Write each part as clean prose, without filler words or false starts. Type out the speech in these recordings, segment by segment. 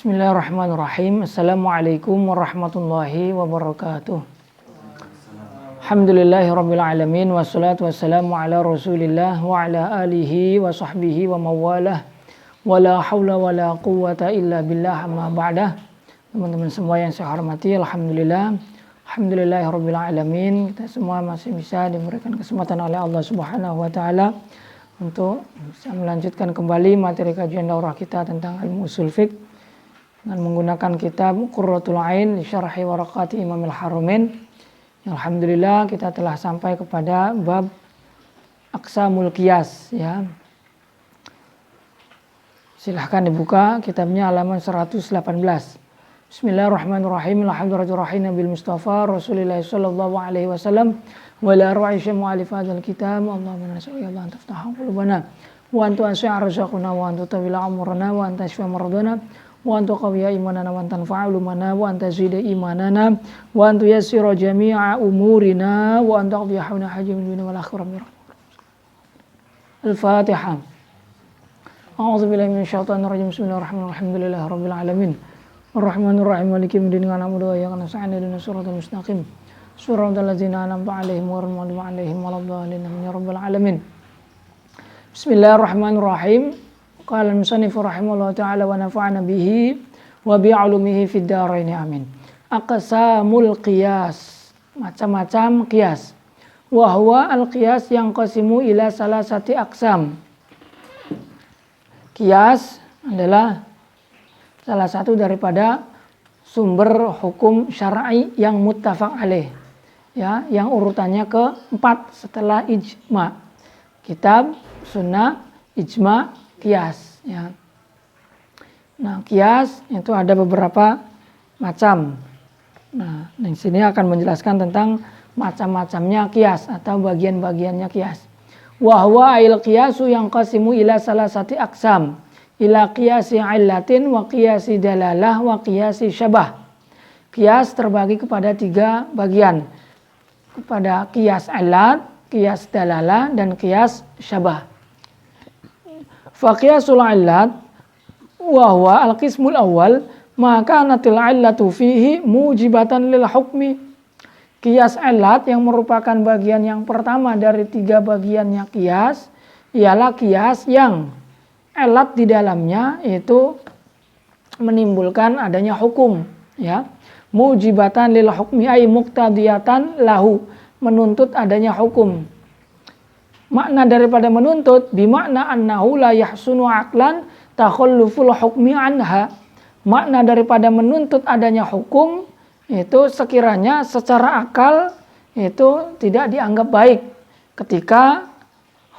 Bismillahirrahmanirrahim. Assalamualaikum warahmatullahi wabarakatuh. Alhamdulillahirabbil alamin wassalatu wassalamu ala Rasulillah wa ala alihi wa sahbihi wa mawalah. Wala haula wala quwwata illa billah amma ba'dah. Teman-teman semua yang saya hormati, alhamdulillahirabbil alamin. Kita semua masih bisa diberikan kesempatan oleh Allah Subhanahu wa taala untuk bisa melanjutkan kembali materi kajian daurah kita tentang ilmu ushul fiqh dengan menggunakan kitab Qurratul Ain li Syarhi Waraqati Imamil Haramain. Alhamdulillah kita telah sampai kepada bab Aqsamul Qiyas, ya. Silahkan dibuka kitabnya halaman 118. Bismillahirrahmanirrahim. Alhamdulillahirabbil nabil Mustafa Rasulillah sallallahu alaihi wasallam wa la ra'isha mu'alif hadzal kitab. Allahumma nas'aluka Allah an taftaha qulubana wa an tu'ashi'a arzaqana wa an tutawila umrana wa an tashfa maradana wa an tuqawiya imanana wa an tanfa'a ulumana wa an tazida imanana wa an tuyassira jami'a umurina wa an taqdiya hawna haji min dunia wal akhirah. Al-Fatihah. A'udzu billahi minasyaitonir rajim. Bismillahirrahmanirrahim. Alhamdulillahi rabbil alamin. Arrahmanir rahim. Maliki yaumiddin. Na'budu wa iyyaka nasta'in. Ihdinas siratal mustaqim. Shiratal ladzina an'amta 'alaihim ghairil maghdubi 'alaihim waladdallin. Amin ya rabbal alamin. Bismillahirrahmanirrahim. Qala al-musannif rahimahullah ta'ala wa nafa'ana bihi wa bi'ulumihi fid dharain amin. Aqsamul qiyas, macam-macam qiyas. Wa huwa al-qiyas yang qasimu ila salasati aqsam. Qiyas adalah salah satu daripada sumber hukum syar'i yang muttafaq alaih, ya, yang urutannya keempat setelah ijma. Kitab, sunnah, ijma, qiyas, ya. Nah, qiyas itu ada beberapa macam. Nah, di sini akan menjelaskan tentang macam-macamnya qiyas atau bagian-bagiannya qiyas. Wa huwa al qiyasu yang qasimu ila salasati aqsam, ila qiyasi illatin wa qiyasi dalalah wa qiyasi syabah. Qiyas terbagi kepada tiga bagian, kepada qiyas illat, qiyas dalalah, dan qiyas syabah. Faqiyasul illat wa huwa al-qismul awal ma kanatil illatu fihi mujibatan lil hukmi. Qiyas illat yang merupakan bagian yang pertama dari tiga bagiannya qiyas ialah qiyas yang illat di dalamnya itu menimbulkan adanya hukum, ya. Mujibatan lil hukmi ay muqtadiyatan lahu, menuntut adanya hukum. Makna daripada menuntut bimakna annahu la yahsunu aqlan takhalluful hukmi anha. Makna daripada menuntut adanya hukum itu sekiranya secara akal itu tidak dianggap baik ketika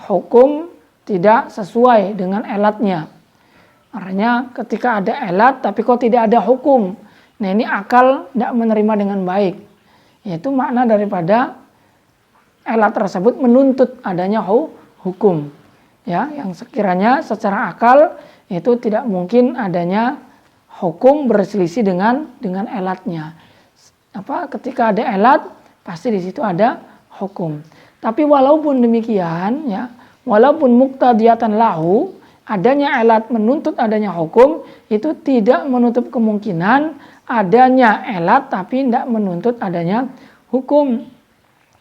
hukum tidak sesuai dengan elatnya. Artinya ketika ada elat tapi kok tidak ada hukum. Nah, ini akal tidak menerima dengan baik. Itu makna daripada elat tersebut menuntut adanya hukum, ya, yang sekiranya secara akal itu tidak mungkin adanya hukum berselisih dengan elatnya. Ketika ada elat pasti di situ ada hukum. Tapi walaupun demikian, ya, walaupun muqtadiyatan lahu, adanya elat menuntut adanya hukum, itu tidak menutup kemungkinan adanya elat tapi tidak menuntut adanya hukum.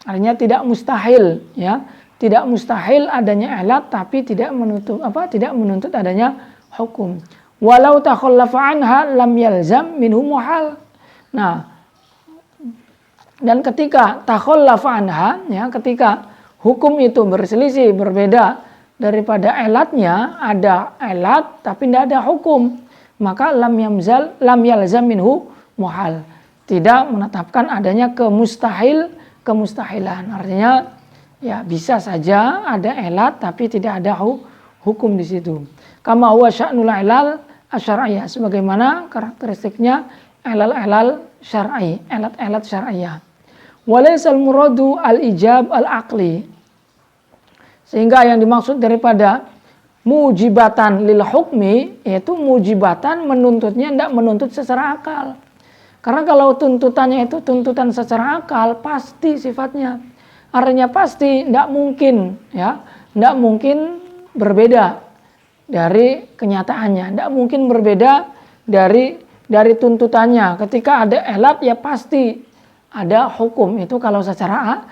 Artinya tidak mustahil, ya, tidak mustahil adanya elat tapi tidak menuntut adanya hukum. Walau takhallafa anha lam yalzam minhu muhal. Nah, dan ketika takhallafa anha, ya, ketika hukum itu berselisih, berbeda daripada elatnya, ada elat tapi tidak ada hukum, maka lam yalzam minhu muhal, tidak menetapkan adanya kemustahilan. Artinya, ya, bisa saja ada elat tapi tidak ada hukum di situ. Kama huwa sya'nul ilal asy'ariyah, sebagaimana karakteristiknya ilal syar'i, elat syar'iyah. Walaysal muradu al-ijab al-aqli. Sehingga yang dimaksud daripada mujibatan lil hukmi, yaitu mujibatan menuntutnya, tidak menuntut secara akal. Karena kalau tuntutannya itu tuntutan secara akal, pasti sifatnya. Artinya pasti tidak mungkin, ya, tidak mungkin berbeda dari kenyataannya. Tidak mungkin berbeda dari tuntutannya. Ketika ada elat ya pasti ada hukum, itu kalau secara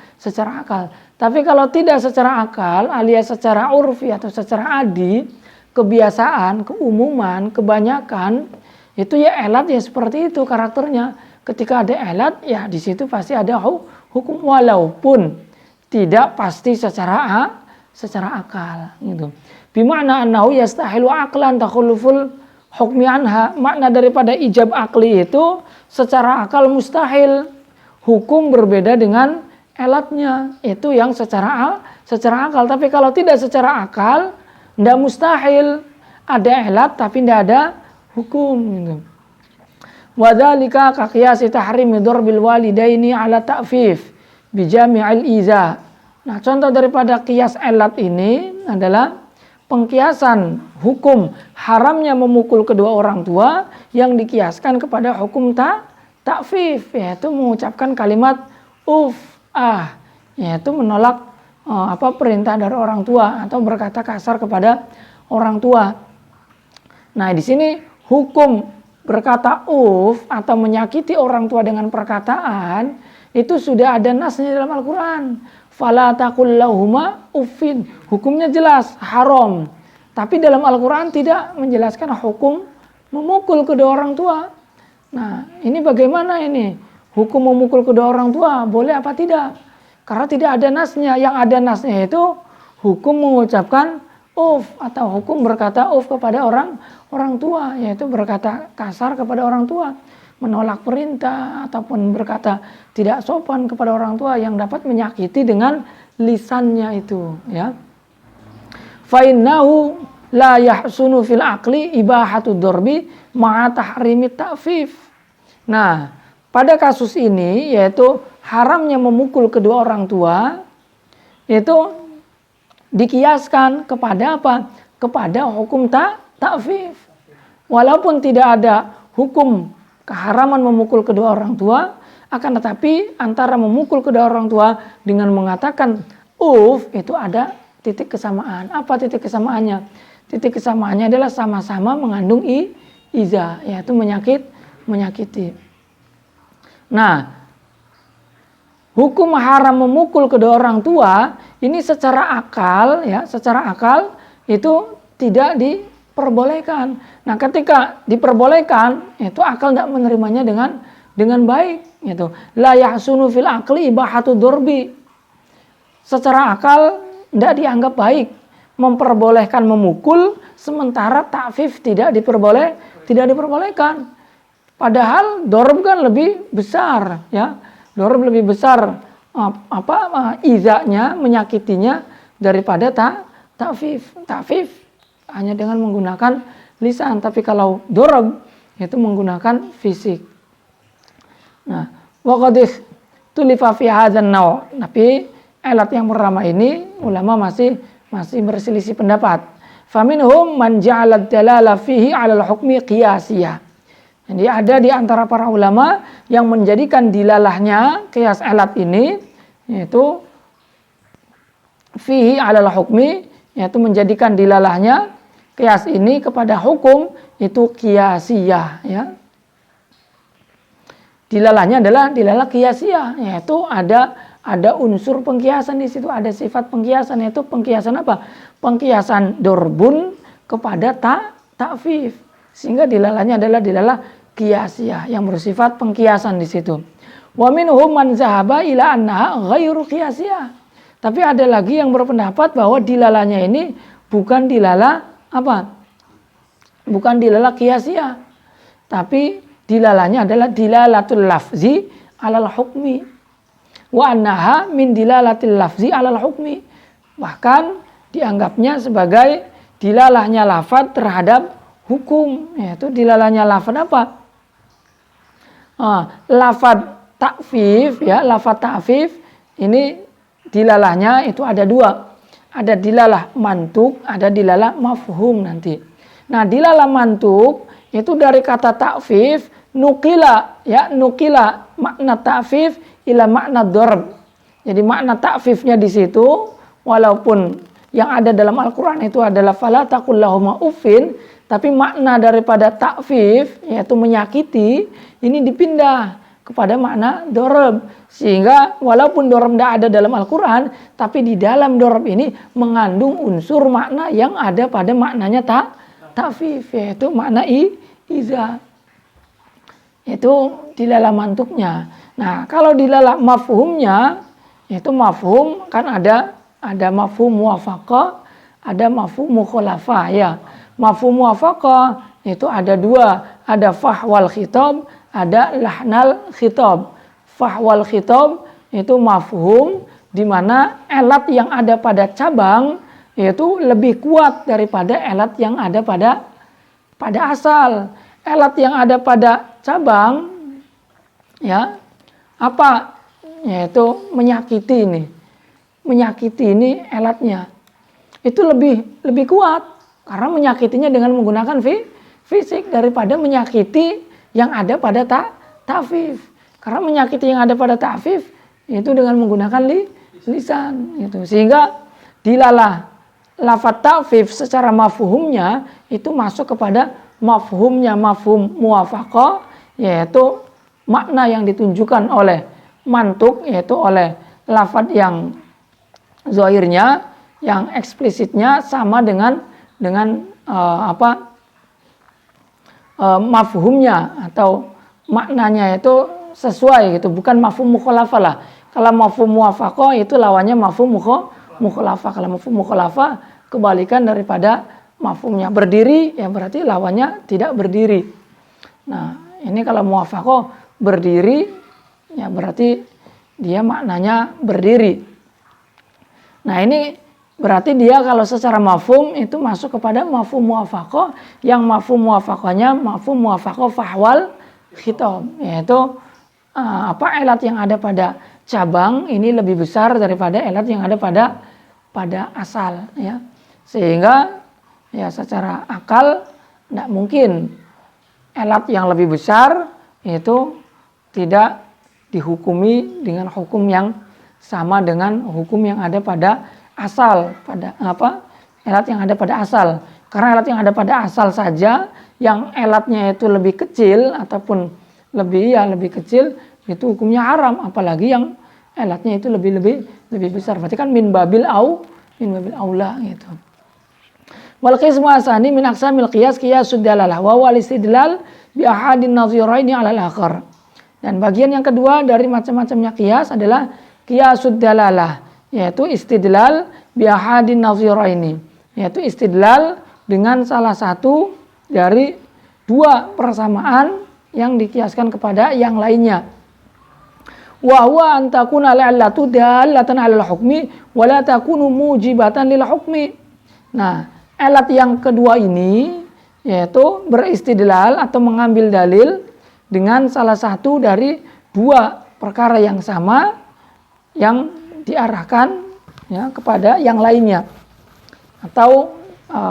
akal. Tapi kalau tidak secara akal alias secara urfi atau secara adi, kebiasaan, keumuman, kebanyakan, itu ya elat ya seperti itu karakternya. Ketika ada elat ya di situ pasti ada hukum walaupun tidak pasti secara akal gitu. Bima'na annahu yastahilu aqlan takhalluful hukmi anha. Makna daripada ijab akli itu secara akal mustahil, hukum berbeda dengan elatnya, itu yang secara akal. Tapi kalau tidak secara akal, tidak mustahil, ada elat tapi tidak ada hukum gitu. Wadzalika ka qiyas tahrimi darbil walidaini ala ta'fif bi jami'il iza. Nah, contoh daripada qiyas elat ini adalah pengkiasan hukum haramnya memukul kedua orang tua yang dikiaskan kepada hukum ta'fif, yaitu mengucapkan kalimat yaitu menolak perintah dari orang tua atau berkata kasar kepada orang tua. Nah, di sini hukum berkata atau menyakiti orang tua dengan perkataan itu sudah ada nasnya dalam Al-Quran. Fala taqul lahuma uffin. Hukumnya jelas haram. Tapi dalam Al-Quran tidak menjelaskan hukum memukul kedua orang tua. Nah, ini bagaimana ini? Hukum memukul kedua orang tua boleh apa tidak? Karena tidak ada nasnya. Yang ada nasnya itu hukum mengucapkan atau hukum berkata kepada orang tua, yaitu berkata kasar kepada orang tua, menolak perintah ataupun berkata tidak sopan kepada orang tua yang dapat menyakiti dengan lisannya itu, ya. Fa innahu la yahsunu fil aqli ibahatu darbi ma'a tahrimi ta'fif. Nah, pada kasus ini yaitu haramnya memukul kedua orang tua itu dikiaskan kepada apa? Kepada hukum ta'fif. Walaupun tidak ada hukum keharaman memukul kedua orang tua, akan tetapi antara memukul kedua orang tua dengan mengatakan itu ada titik kesamaan. Apa titik kesamaannya? Titik kesamaannya adalah sama-sama mengandung iza, yaitu menyakiti. Nah, hukum haram memukul kedua orang tua ini secara akal itu tidak diperbolehkan. Nah, ketika diperbolehkan itu akal tidak menerimanya dengan baik gitu. La yahsunu fil aqli ibahatu dorbi. Secara akal tidak dianggap baik memperbolehkan memukul sementara ta'fif tidak diperbolehkan. Padahal dorb kan lebih besar, ya. Dorb lebih besar izanya, menyakitinya daripada ta'fif. Ta'fif hanya dengan menggunakan lisan, tapi kalau dorb itu menggunakan fisik. Nah, waqadih tulifa fi hadzal naw'. Tapi alat yang pertama ini ulama masih berselisih pendapat. Faminhum man ja'ala ad-dalala fihi 'ala al-hukmi qiyasiyah. Jadi ada di antara para ulama yang menjadikan dilalahnya qiyas alat ini yaitu fihi 'alal hukmi, yaitu menjadikan dilalahnya qiyas ini kepada hukum itu qiyasiyah, ya. Dilalahnya adalah dilalah qiyasiyah, yaitu ada unsur pengkiasan di situ, ada sifat pengkiasan, yaitu pengkiasan apa? Pengkiasan dorbun kepada ta'fif. Sehingga dilalahnya adalah dilalah qiyasiyah yang bersifat pengkiasan di situ. Wa minhum man zahaba ila annaha ghairu qiyasiyah. Tapi ada lagi yang berpendapat bahwa dilalahnya ini bukan dilalah apa? Bukan dilalah qiyasiyah. Tapi dilalahnya adalah dilalatul lafzi alal hukmi. Wa annaha min dilalatil lafzi alal hukmi. Bahkan dianggapnya sebagai dilalahnya lafaz terhadap hukum, yaitu dilalahnya lafaz apa? Lafaz ta'fif, ya, lafaz ta'fif ini dilalahnya itu ada dua. Ada dilalah mantuk, ada dilalah mafhum nanti. Nah, dilalah mantuk itu dari kata ta'fif nukila makna ta'fif ila makna dorb. Jadi makna ta'fifnya di situ walaupun yang ada dalam Al-Quran itu adalah fala taqul lahuma uffin, Tapi makna daripada ta'fif, yaitu menyakiti, ini dipindah kepada makna dorob. Sehingga walaupun dorob tidak ada dalam Al-Quran, tapi di dalam dorob ini mengandung unsur makna yang ada pada maknanya ta'fif, yaitu makna iza. Itu dilalah mantuknya. Nah, kalau dilalah mafhumnya, itu mafhum kan ada mafhum muwafaqah, ada mafhum mukhalafah ya. Mafhum muwafaqah itu ada dua, ada fahwal khitab, ada lahnal khitab. Fahwal khitab itu mafhum di mana elat yang ada pada cabang itu lebih kuat daripada elat yang ada pada asal. Elat yang ada pada cabang ya apa? Yaitu menyakiti ini elatnya itu lebih kuat karena menyakitinya dengan menggunakan fisik daripada menyakiti yang ada pada ta'fif. Karena menyakiti yang ada pada ta'fif itu dengan menggunakan lisan gitu. Sehingga dilalah lafaz ta'fif secara mafhumnya itu masuk kepada mafhumnya mafhum muwafaqah, yaitu makna yang ditunjukkan oleh mantuk, yaitu oleh lafaz yang zahirnya, yang eksplisitnya sama dengan mafhumnya atau maknanya itu sesuai gitu, bukan mafhum mukhalafah lah. Kalau mafhum muwafaqah itu lawannya mafhum mukhalafah. Kalau mafhum mukhalafah kebalikan daripada mafhumnya. Berdiri ya berarti lawannya tidak berdiri. Nah, ini kalau muwafaqah berdiri ya berarti dia maknanya berdiri. Nah, ini berarti dia kalau secara mafhum itu masuk kepada mafhum muwafaqah, yang mafhum muwafaqahnya mafhum muwafaqah fahwal khitab, yaitu elat yang ada pada cabang ini lebih besar daripada elat yang ada pada asal ya. Sehingga ya secara akal tidak mungkin elat yang lebih besar itu tidak dihukumi dengan hukum yang sama dengan hukum yang ada pada asal, pada elat yang ada pada asal. Karena elat yang ada pada asal saja yang elatnya itu lebih kecil ataupun lebih kecil itu hukumnya haram, apalagi yang elatnya itu lebih besar. Berarti kan min babil aula gitu. Wal qismu asani min aqsamil qiyas qiyasud dalalah wa wal istidlal bi ahadin nadhiraini 'ala al-akhar. Dan bagian yang kedua dari macam-macamnya qiyas adalah qiyasud dalalah, yaitu istidlal bi ahadin nadhiraini, yaitu istidlal dengan salah satu dari dua persamaan yang dikiaskan kepada yang lainnya. Wa huwa an takuna al-'illatu dallatan 'ala al-hukmi wa la takunu mujibatan lil hukmi. Nah, elat yang kedua ini yaitu beristidlal atau mengambil dalil dengan salah satu dari dua perkara yang sama yang diarahkan ya kepada yang lainnya. Atau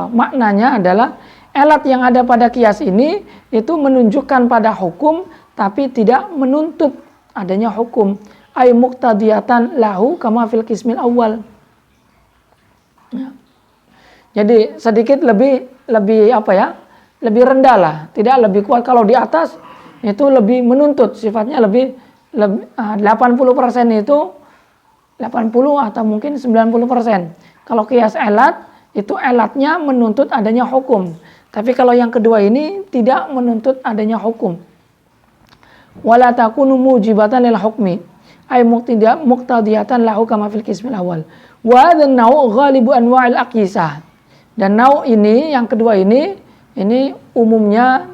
maknanya adalah elat yang ada pada qiyas ini itu menunjukkan pada hukum tapi tidak menuntut adanya hukum. Ay muqtadiyatan lahu kama fil qismil awal. Ya. Jadi sedikit lebih lebih rendah lah, tidak lebih kuat. Kalau di atas itu lebih menuntut, sifatnya lebih 80% itu 80 atau mungkin 90%. Kalau qiyas elat itu elatnya menuntut adanya hukum. Tapi kalau yang kedua ini tidak menuntut adanya hukum. Wala takunu mujibatan lil hukmi ay muqtadiyatan lahu kama fil qismil awal. Wa hadzal naw' ghalibu anwa'il aqisah. Dan naw' ini yang kedua ini umumnya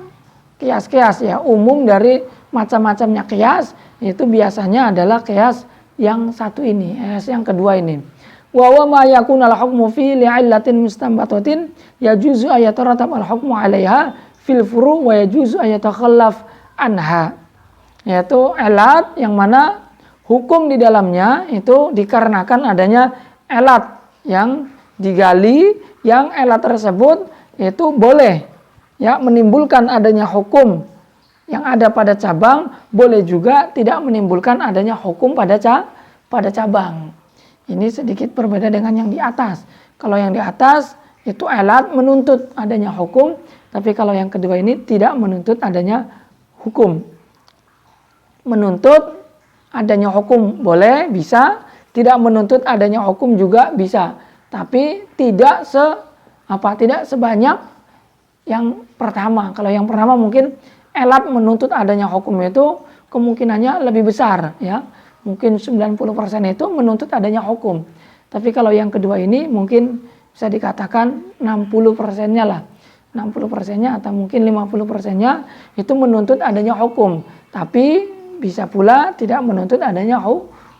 qiyas-qiyas ya, umum dari macam-macamnya qiyas itu biasanya adalah qiyas yang satu ini, qiyas yang kedua ini. Wa huwa ma yakunu al-hukmu fi li'illatin mustanbatatin yajuzu ayataratab al-hukmu 'alaiha fil furu' wa yajuzu ayatakhallaf anha. Yaitu elat yang mana hukum di dalamnya itu dikarenakan adanya elat yang digali, yang elat tersebut itu boleh ya menimbulkan adanya hukum yang ada pada cabang, boleh juga tidak menimbulkan adanya hukum pada cabang. Ini sedikit berbeda dengan yang di atas. Kalau yang di atas itu elat menuntut adanya hukum, Tapi kalau yang kedua ini tidak menuntut adanya hukum. Menuntut adanya hukum boleh, bisa. Tidak menuntut adanya hukum juga bisa. Tapi tidak sebanyak yang pertama. Kalau yang pertama mungkin elat menuntut adanya hukum itu kemungkinannya lebih besar, ya. Mungkin 90% itu menuntut adanya hukum. Tapi kalau yang kedua ini mungkin bisa dikatakan 60%-nya lah. 60%-nya atau mungkin 50%-nya itu menuntut adanya hukum. Tapi bisa pula tidak menuntut adanya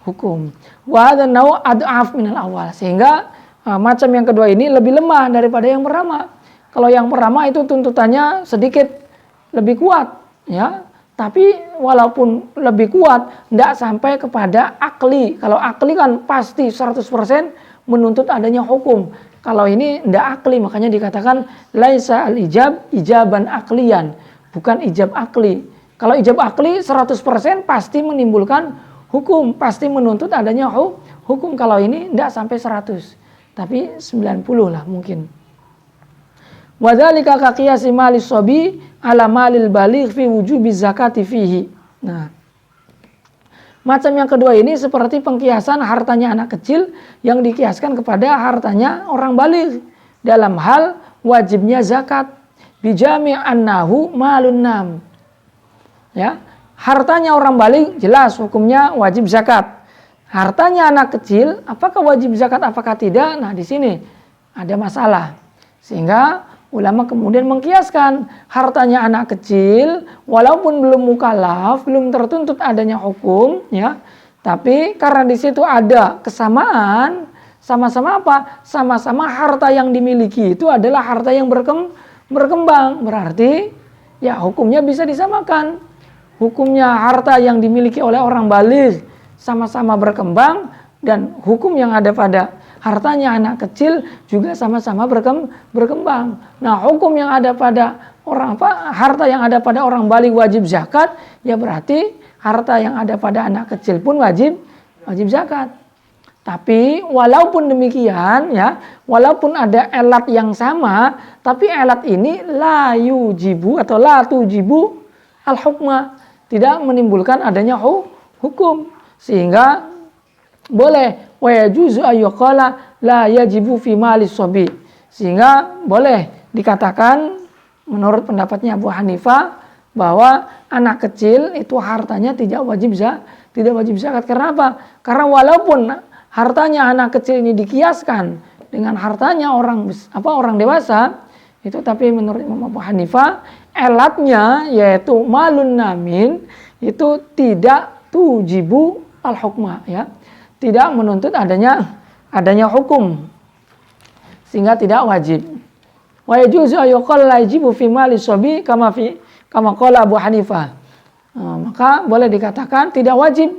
hukum. Wa hadza nau' ad'af minal awal. Sehingga macam yang kedua ini lebih lemah daripada yang pertama. Kalau yang pertama itu tuntutannya sedikit lebih kuat, ya. Tapi walaupun lebih kuat, tidak sampai kepada akli. Kalau akli kan pasti 100% menuntut adanya hukum. Kalau ini tidak akli, makanya dikatakan laisa al-ijab ijaban aklian, bukan ijab akli. Kalau ijab akli 100% pasti menimbulkan hukum, pasti menuntut adanya hukum. Kalau ini tidak sampai 100, tapi 90 lah mungkin. Wadzalika ka qiyasi malis shabi ala malil baligh fi wujubi zakati fihi. Nah, macam yang kedua ini seperti pengkiasan hartanya anak kecil yang dikiaskan kepada hartanya orang baligh dalam hal wajibnya zakat. Bijami annahu malun nam. Ya, hartanya orang baligh jelas hukumnya wajib zakat. Hartanya anak kecil apakah wajib zakat apakah tidak? Nah, di sini ada masalah. Sehingga ulama kemudian mengkiaskan hartanya anak kecil walaupun belum mukallaf, belum tertuntut adanya hukum, ya. Tapi karena di situ ada kesamaan, sama-sama apa? Sama-sama harta yang dimiliki itu adalah harta yang berkembang. Berarti ya hukumnya bisa disamakan. Hukumnya harta yang dimiliki oleh orang baligh sama-sama berkembang dan hukum yang ada pada hartanya anak kecil juga sama-sama berkembang. Nah, hukum yang ada pada harta yang ada pada orang baligh wajib zakat, ya berarti harta yang ada pada anak kecil pun wajib zakat. Tapi walaupun demikian, ya, walaupun ada elat yang sama, tapi elat ini la yujibu atau la tujibu al-hukma, tidak menimbulkan adanya hukum, sehingga boleh wa yajuzu ayyuqala la yajibu fi malis shabi. Sehingga boleh dikatakan menurut pendapatnya Abu Hanifah bahwa anak kecil itu hartanya tidak wajib zakat. Karena apa? Karena walaupun hartanya anak kecil ini dikiaskan dengan hartanya orang dewasa, itu tapi menurut Imam Abu Hanifah elatnya yaitu malun namin itu tidak tujibu al-hukma, ya. Tidak menuntut adanya hukum, sehingga tidak wajib. Wa yajuzu ayyuqal la yajibu fi mali shabi kama qala Abu Hanifah. Maka boleh dikatakan tidak wajib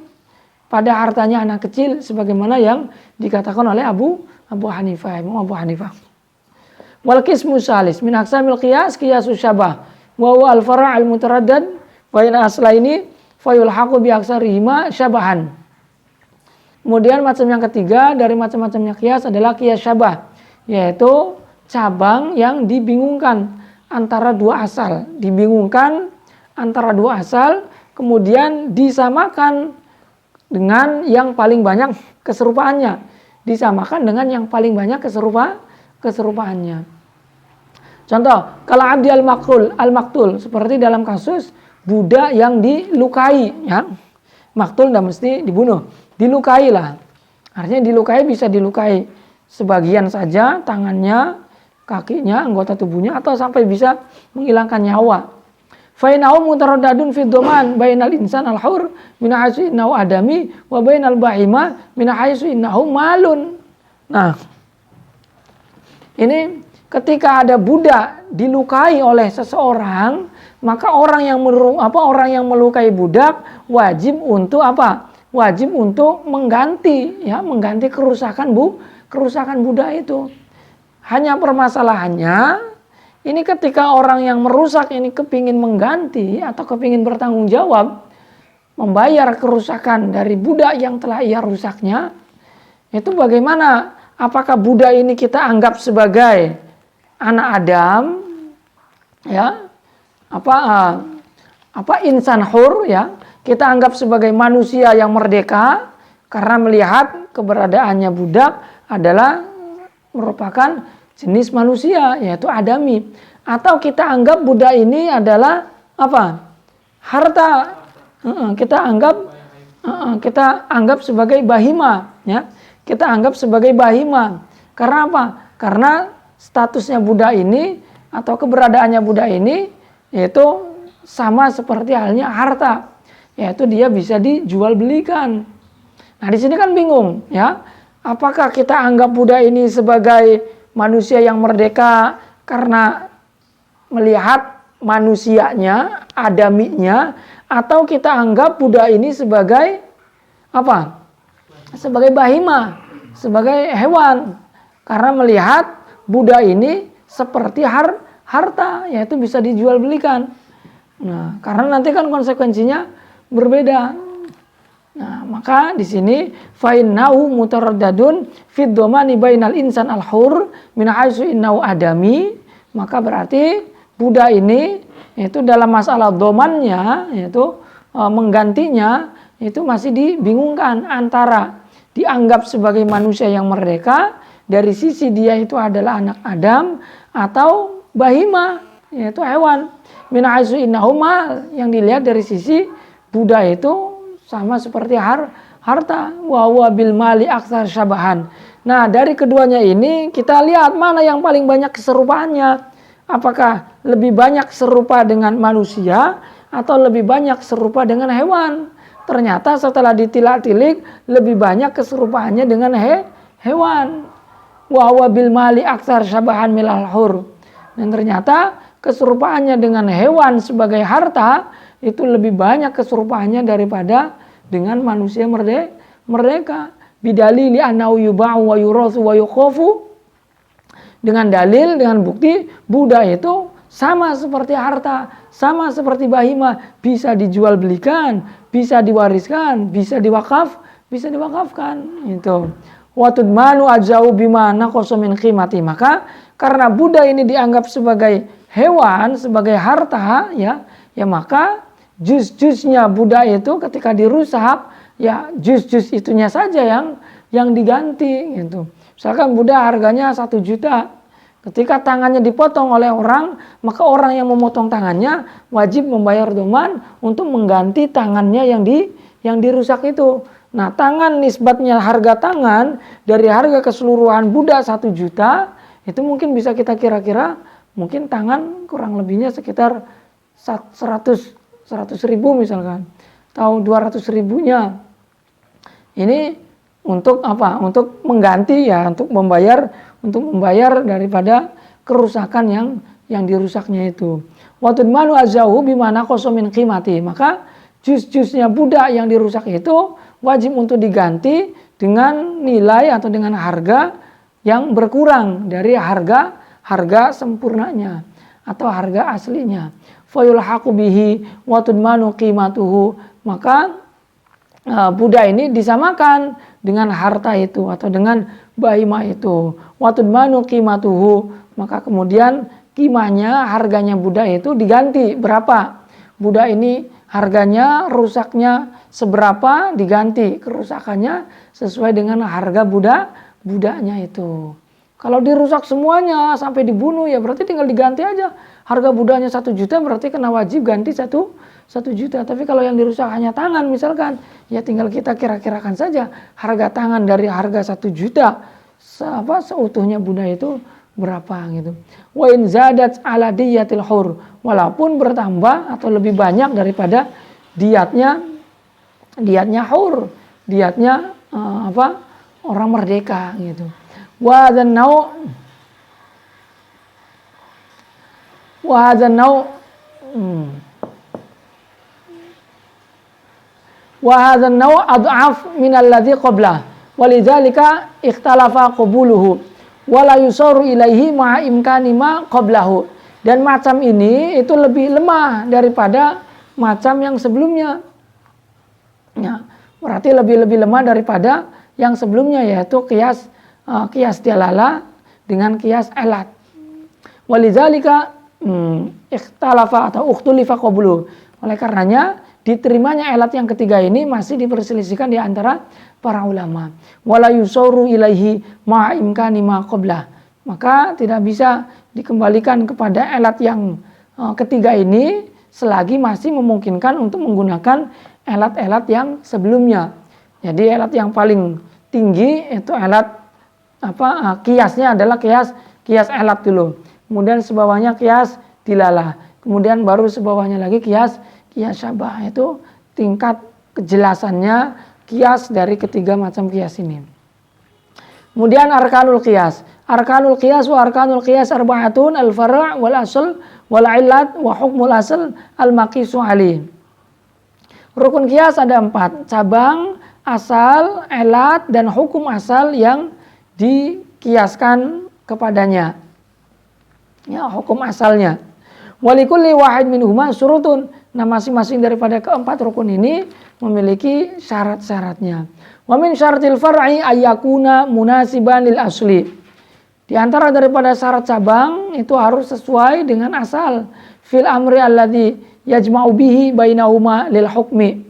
pada hartanya anak kecil sebagaimana yang dikatakan oleh Abu Hanifah, Imam Abu Hanifah. Wal qismu salis min aqsamil qiyas qiyasus syabah wa huwa al-fara' al-mutaraddad wa in aslaini fa yulhaqu bi aksarihima syabahan. Kemudian macam yang ketiga dari macam-macamnya kias adalah kias syabah, yaitu cabang yang dibingungkan antara dua asal. Dibingungkan antara dua asal, kemudian disamakan dengan yang paling banyak keserupaannya. Disamakan dengan yang paling banyak keserupaannya. Contoh, kalau abdi al-maktul, seperti dalam kasus budak yang dilukai, ya. Maktul dan mesti dibunuh. Dilukai lah. Artinya dilukai bisa dilukai sebagian saja, tangannya, kakinya, anggota tubuhnya, atau sampai bisa menghilangkan nyawa. Fainahu mutaraddadun fi dhaman bainal insan al-hur min haitsu innahu adami wa bainal bahima min haitsu innahu malun. Nah, ini ketika ada budak dilukai oleh seseorang, maka orang yang melukai budak wajib untuk apa? Wajib untuk mengganti kerusakan budak itu. Hanya permasalahannya ini ketika orang yang merusak ini kepingin mengganti atau kepingin bertanggung jawab membayar kerusakan dari budak yang telah ia rusaknya, itu bagaimana? Apakah budak ini kita anggap sebagai anak Adam ya insan hur, ya, kita anggap sebagai manusia yang merdeka karena melihat keberadaannya budak adalah merupakan jenis manusia, yaitu adami. Atau kita anggap budak ini adalah harta. Kita anggap sebagai bahima, ya. Kita anggap sebagai bahima. Karena apa? Karena statusnya budak ini atau keberadaannya budak ini yaitu sama seperti halnya harta, yaitu dia bisa dijual belikan. Nah, di sini kan bingung, ya. Apakah kita anggap budak ini sebagai manusia yang merdeka karena melihat manusianya, adaminya, atau kita anggap budak ini sebagai sebagai bahima, sebagai hewan, karena melihat budak ini seperti harta, yaitu bisa dijual belikan. Nah, karena nanti kan konsekuensinya berbeda. Nah, maka di sini fa'innahu mutaraddadun fid dhamani bainal insan al-hur min haitsu innahu adami, maka berarti budak ini itu dalam masalah domannya, yaitu menggantinya, itu masih dibingungkan antara dianggap sebagai manusia yang merdeka dari sisi dia itu adalah anak Adam, atau bahima, yaitu hewan. Min haitsu innahu, yang dilihat dari sisi budak itu sama seperti harta. Wa huwa bil mali aktsar syabahan. Nah, dari keduanya ini kita lihat mana yang paling banyak keserupaannya. Apakah lebih banyak serupa dengan manusia atau lebih banyak serupa dengan hewan? Ternyata setelah ditilik-tilik lebih banyak keserupaannya dengan hewan. Wa huwa bil mali aktsar syabahan milal hur. Dan ternyata keserupaannya dengan hewan sebagai harta itu lebih banyak keserupaannya daripada dengan manusia merdeka. Bidalili annahu yuba'u wa yurathu wa yukhafu. Dengan dalil, dengan bukti, budak itu sama seperti harta, sama seperti bahima, bisa dijual belikan, bisa diwariskan, bisa diwakafkan. Itu. Wa tudmanu ajau bima naqasa min qimati. Maka karena budak ini dianggap sebagai hewan, sebagai harta, ya maka juz-juznya budak itu ketika dirusak, ya juz-juz itunya saja yang diganti, gitu. Misalkan budak harganya 1 juta, ketika tangannya dipotong oleh orang, maka orang yang memotong tangannya wajib membayar doman untuk mengganti tangannya yang dirusak itu. Nah, tangan nisbatnya harga tangan dari harga keseluruhan budak 1 juta, itu mungkin bisa kita kira-kira mungkin tangan kurang lebihnya sekitar 100 ribu misalkan, atau 200 ribunya. Ini untuk apa? Untuk mengganti, ya, untuk membayar daripada kerusakan yang dirusaknya itu. Wa tudmanu azahu bima naqasa min qimati. Maka juz-juznya budak yang dirusak itu wajib untuk diganti dengan nilai atau dengan harga yang berkurang dari harga sempurnanya atau harga aslinya. Fa yulhaqu bihi wa tudmanu qimatuhu. Maka budak ini disamakan dengan harta itu atau dengan bahima itu. Wa tudmanu qimatuhu. Maka kemudian kimahnya, harganya budak itu diganti berapa. Budak ini harganya, rusaknya seberapa, diganti kerusakannya sesuai dengan harga budaknya itu. Kalau dirusak semuanya sampai dibunuh, ya berarti tinggal diganti aja. Harga budaknya 1 juta berarti kena wajib ganti 1 juta. Tapi kalau yang dirusak hanya tangan misalkan, ya tinggal kita kira-kirakan saja harga tangan dari harga 1 juta seutuhnya budak itu berapa, gitu. Wa in zadat ala diyatil hur, walaupun bertambah atau lebih banyak daripada diatnya hur, diatnya orang merdeka, gitu. Wa hadzal naw ad'af min alladhi qablah walidzalika ikhtalafa qabuluhu wala yusaru ilaihi ma'a imkani ma qablahu. Dan macam ini itu lebih lemah daripada macam yang sebelumnya. Ya, berarti lebih lemah daripada yang sebelumnya, yaitu qiyas dalalah dengan qiyas alat. Walidzalika ikhtalafa atau ukhtulifa qablu. Oleh karenanya diterimanya ilat yang ketiga ini masih diperselisihkan di antara para ulama. Wala yusauru ilaihi ma imkani ma qablah. Maka tidak bisa dikembalikan kepada ilat yang ketiga ini selagi masih memungkinkan untuk menggunakan ilat-ilat yang sebelumnya. Jadi ilat yang paling tinggi itu ilat kiasnya adalah kias ilat dulu. Kemudian sebawahnya kias dilalah. Kemudian baru sebawahnya lagi kias syabah. Itu tingkat kejelasannya kias dari ketiga macam kias ini. Kemudian arkanul qiyas. Arkanul qiyas wa arkanul qiyas arba'atun al-far' wal asl wal illat wa hukmul asl al-maqisu alih. Rukun qiyas ada 4, cabang, asal, ilat dan hukum asal yang dikiaskan kepadanya. Ya, hukum asalnya. Walikulli wahid minhuma surutun. Nah, masing-masing daripada keempat rukun ini memiliki syarat-syaratnya. Wa min syaratil far'i ayyakuna munasiban lil asli. Di antara daripada syarat cabang itu harus sesuai dengan asal. Fil amri alladzi yajma'u bihi bainahuma lil hukmi.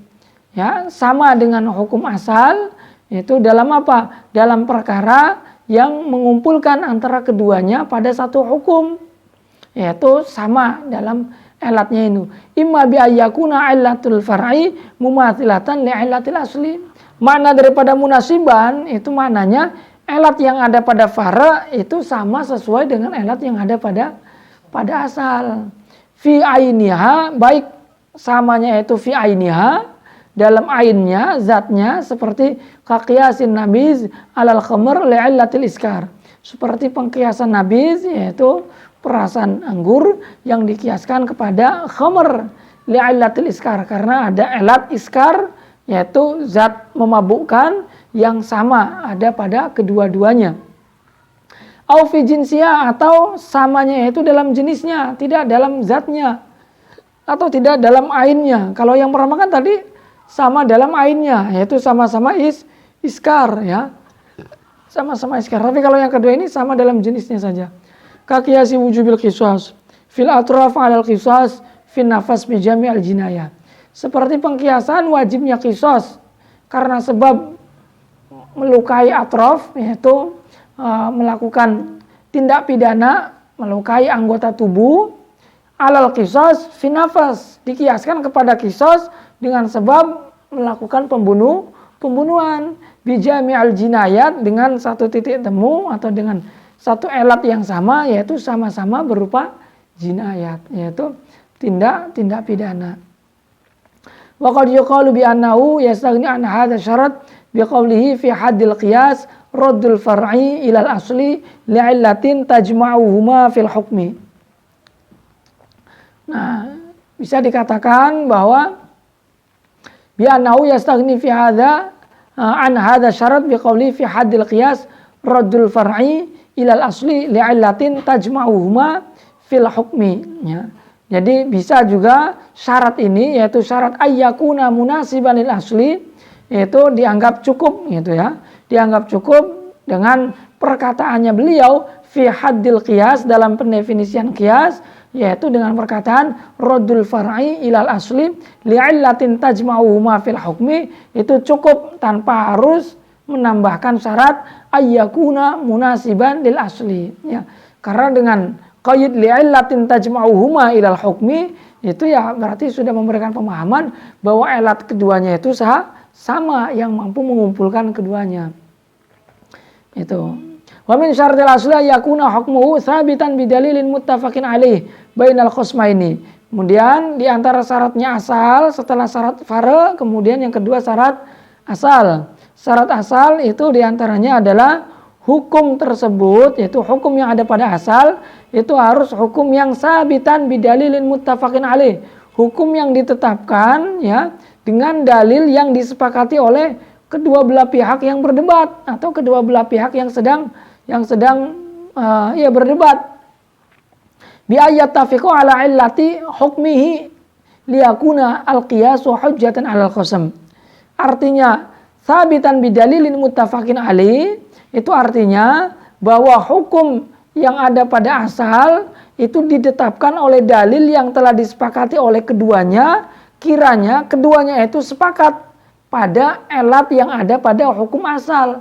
Ya, sama dengan hukum asal itu dalam apa? Dalam perkara yang mengumpulkan antara keduanya pada satu hukum. Yaitu sama dalam ilatnya itu. Imma bi ayyakuna illatul far'i mumathilatan li illatil asli. Makna daripada munasiban itu maknanya ilat yang ada pada far' itu sama sesuai dengan ilat yang ada pada asal. Fi ainiha, baik samanya itu fi ainiha, dalam ainnya, zatnya, seperti kaqiyasin nabiz alal khamr li illatil iskar. Seperti pengkiasan nabiz, yaitu perasan anggur yang dikiaskan kepada khamr li illatil iskar, karena ada ilat iskar, yaitu zat memabukkan yang sama ada pada kedua-duanya. Au fi jinsiya, atau samanya itu dalam jenisnya, tidak dalam zatnya, atau tidak dalam ainnya. Kalau yang pertama kan tadi sama dalam ainnya, yaitu sama-sama iskar, ya, sama-sama iskar. Tapi kalau yang kedua ini sama dalam jenisnya saja. Kaqiyasi wujubil qisas fil atraf 'alal qisas fin nafas bi jami'al jinayah. Seperti pengkiasan wajibnya qisas karena sebab melukai atraf, yaitu melakukan tindak pidana melukai anggota tubuh, alal qisas fin nafas, dikiaskan kepada qisas dengan sebab melakukan pembunuhan bijami'al jinayat, dengan satu titik temu atau dengan satu elat yang sama, yaitu sama-sama berupa jinayat, yaitu tindak pidana. Wa qad yuqalu bi annahu yastaghni an hadha syarat bi qawlihi fi haddil qiyas raddul far'i ila al-asli li'illatin tajma'uhuma fil hukmi. Nah, bisa dikatakan bahwa bi annahu yastaghni fi hadha an hadha syarat bi qawlihi fi haddil qiyas raddul far'i ila al-asli li'illatin tajma'uhuma fil hukmi, ya. Jadi bisa juga syarat ini, yaitu syarat ayyakuna munasiban lil asli, yaitu dianggap cukup, gitu ya. Dianggap cukup dengan perkataannya beliau fi haddil qiyas, dalam pendefinisian qiyas, yaitu dengan perkataan raddul far'i ilal asli li'illatin tajma'uhuma fil hukmi, itu cukup tanpa harus menambahkan syarat ayyakuna munasiban lil asli, ya. Karena dengan qaid li'illatin tajma'uhuma ilal hukmi itu ya berarti sudah memberikan pemahaman bahwa ilat keduanya itu sama, yang mampu mengumpulkan keduanya. Itu. Wa min syartil asli yakuna hukmuhu tsabitan bidalilin muttafaqin alaih bainal khosmaini. Kemudian di antara syaratnya asal, setelah syarat far', kemudian yang kedua syarat asal. Syarat asal itu di antaranya adalah hukum tersebut, yaitu hukum yang ada pada asal, itu harus hukum yang sabitan bidalilin muttafaqin alaih. Hukum yang ditetapkan, ya, dengan dalil yang disepakati oleh kedua belah pihak yang berdebat atau kedua belah pihak yang sedang berdebat. Bi ayat tafiqu ala illati hukmihi liyakuna al-qiyasu hujjatan alal khasam. Artinya sabitan bidalilin muttafaqin alaih itu artinya bahwa hukum yang ada pada asal itu ditetapkan oleh dalil yang telah disepakati oleh keduanya, kiranya keduanya itu sepakat pada elat yang ada pada hukum asal.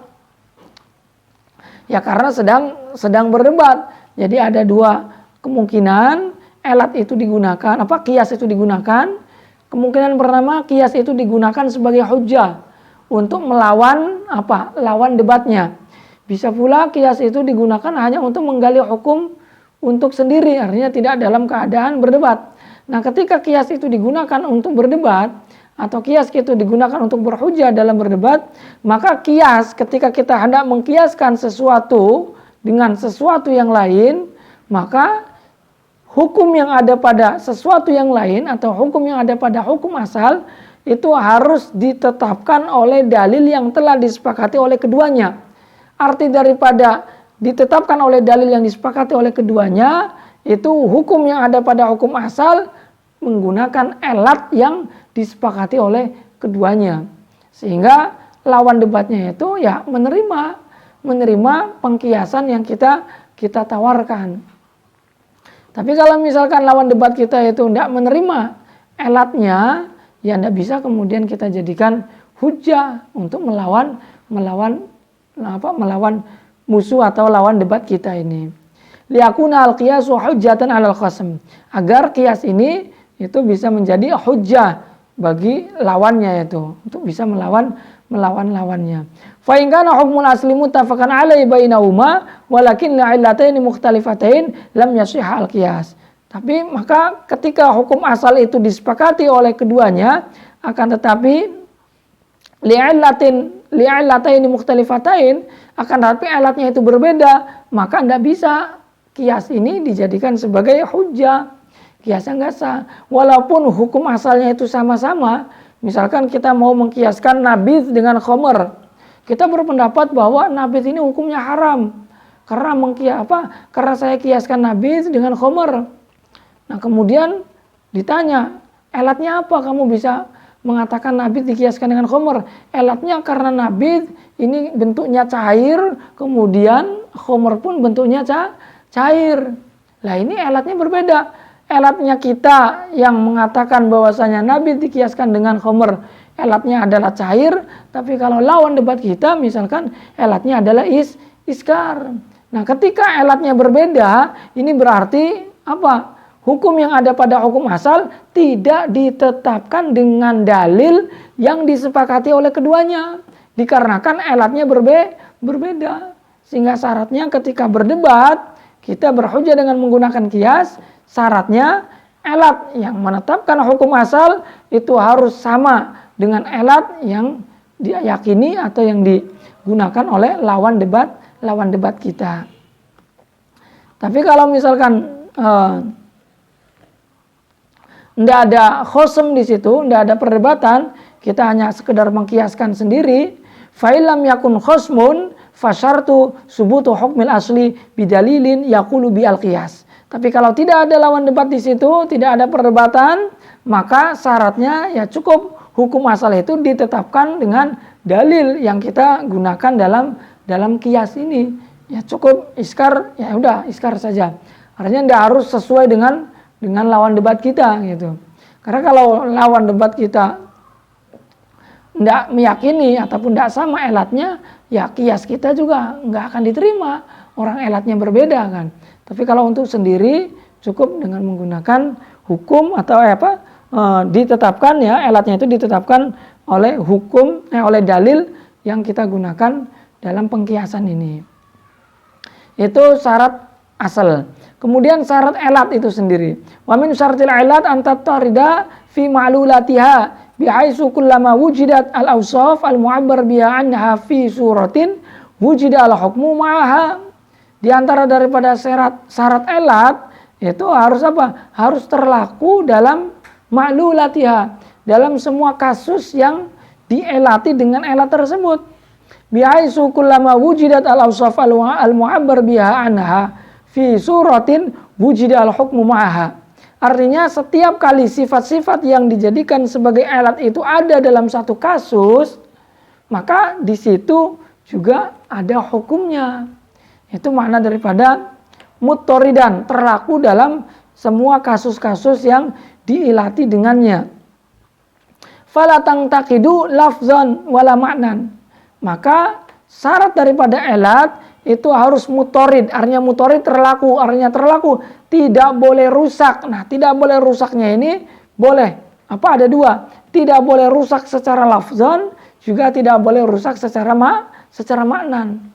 Ya karena sedang berdebat. Jadi ada dua kemungkinan elat itu digunakan, kias itu digunakan. Kemungkinan pertama, kias itu digunakan sebagai hujjah untuk melawan lawan debatnya. Bisa pula kias itu digunakan hanya untuk menggali hukum untuk sendiri, artinya tidak dalam keadaan berdebat. Nah, ketika kias itu digunakan untuk berdebat atau kias itu digunakan untuk berhujjah dalam berdebat, maka kias ketika kita hendak mengkiaskan sesuatu dengan sesuatu yang lain, maka hukum yang ada pada sesuatu yang lain atau hukum yang ada pada hukum asal itu harus ditetapkan oleh dalil yang telah disepakati oleh keduanya. Arti daripada ditetapkan oleh dalil yang disepakati oleh keduanya, itu hukum yang ada pada hukum asal menggunakan elat yang disepakati oleh keduanya. Sehingga lawan debatnya itu ya menerima pengkiasan yang kita tawarkan. Tapi kalau misalkan lawan debat kita itu tidak menerima elatnya, ya tidak bisa kemudian kita jadikan hujjah untuk melawan musuh atau lawan debat kita ini. Liyakuna al-qiyasu hujjatan 'alal khasm. Agar qiyas ini itu bisa menjadi hujjah bagi lawannya, itu untuk bisa melawan lawannya. Fa in kana hukmul asli muttafaqan 'alaihi bainahuma walakin li'illataini mukhtalifatain lam yashih al-qiyas. Tapi maka ketika hukum asal itu disepakati oleh keduanya, akan tetapi li'illataini mukhtalifatain, akan tetapi alatnya itu berbeda, maka tidak bisa kias ini dijadikan sebagai hujjah. Kiasnya nggak sah. Walaupun hukum asalnya itu sama-sama, misalkan kita mau mengkiaskan nabidh dengan khomer, kita berpendapat bahwa nabidh ini hukumnya haram karena saya kiaskan nabidh dengan khomer. Nah kemudian ditanya, elatnya apa kamu bisa mengatakan nabidh dikiaskan dengan khomer? Elatnya karena nabidh ini bentuknya cair, kemudian khomer pun bentuknya cair. Lah ini elatnya berbeda. Elatnya kita yang mengatakan bahwasanya nabidh dikiaskan dengan khomer, elatnya adalah cair. Tapi kalau lawan debat kita misalkan elatnya adalah iskar. Nah ketika elatnya berbeda, ini berarti apa? Hukum yang ada pada hukum asal tidak ditetapkan dengan dalil yang disepakati oleh keduanya. Dikarenakan elatnya berbeda. Sehingga syaratnya ketika berdebat, kita berhujjah dengan menggunakan kias, syaratnya elat yang menetapkan hukum asal itu harus sama dengan elat yang diyakini atau yang digunakan oleh lawan debat kita. Tapi kalau misalkan tidak ada khosm di situ, tidak ada perdebatan, kita hanya sekedar mengkiaskan sendiri. Fa'ilam yakun khosmun fasyartu subutu hukmil asli bidalilin yaqulu bi al-qiyas. Tapi kalau tidak ada lawan debat di situ, tidak ada perdebatan, maka syaratnya ya cukup hukum asal itu ditetapkan dengan dalil yang kita gunakan dalam qiyas ini. Ya cukup iskar, ya udah iskar saja. Artinya tidak harus sesuai dengan lawan debat kita gitu. Karena kalau lawan debat kita tidak meyakini ataupun tidak sama elatnya, ya kias kita juga nggak akan diterima. Orang elatnya berbeda kan. Tapi kalau untuk sendiri cukup dengan menggunakan hukum atau ditetapkan ya elatnya itu ditetapkan oleh hukum oleh dalil yang kita gunakan dalam pengkiasan ini. Itu syarat asal. Kemudian syarat elat itu sendiri. Wa min syaratil elat an tatarida fi ma'lulatiha bihaitsu kullama wujidat al-awsaf al-mu'abbar biha anha fi suratin wujida al-hukmu ma'aha. Di antara daripada syarat elat itu harus apa? Harus terlaku dalam ma'lulatiha, dalam semua kasus yang dielati dengan elat tersebut. Bihaitsu kullama wujidat al-awsaf al-mu'abbar biha anha fi suratin wujida al-hukmu ma'aha. Artinya setiap kali sifat-sifat yang dijadikan sebagai elat itu ada dalam satu kasus, maka di situ juga ada hukumnya. Itu makna daripada muttoridan, terlaku dalam semua kasus-kasus yang diilati dengannya. Fala tangtaqidu lafzan wala ma'nan. Maka syarat daripada elat itu harus mutorid, artinya mutorid terlaku, artinya terlaku, tidak boleh rusak. Nah, tidak boleh rusaknya ini boleh, ada dua, tidak boleh rusak secara lafzan, juga tidak boleh rusak secara maknan.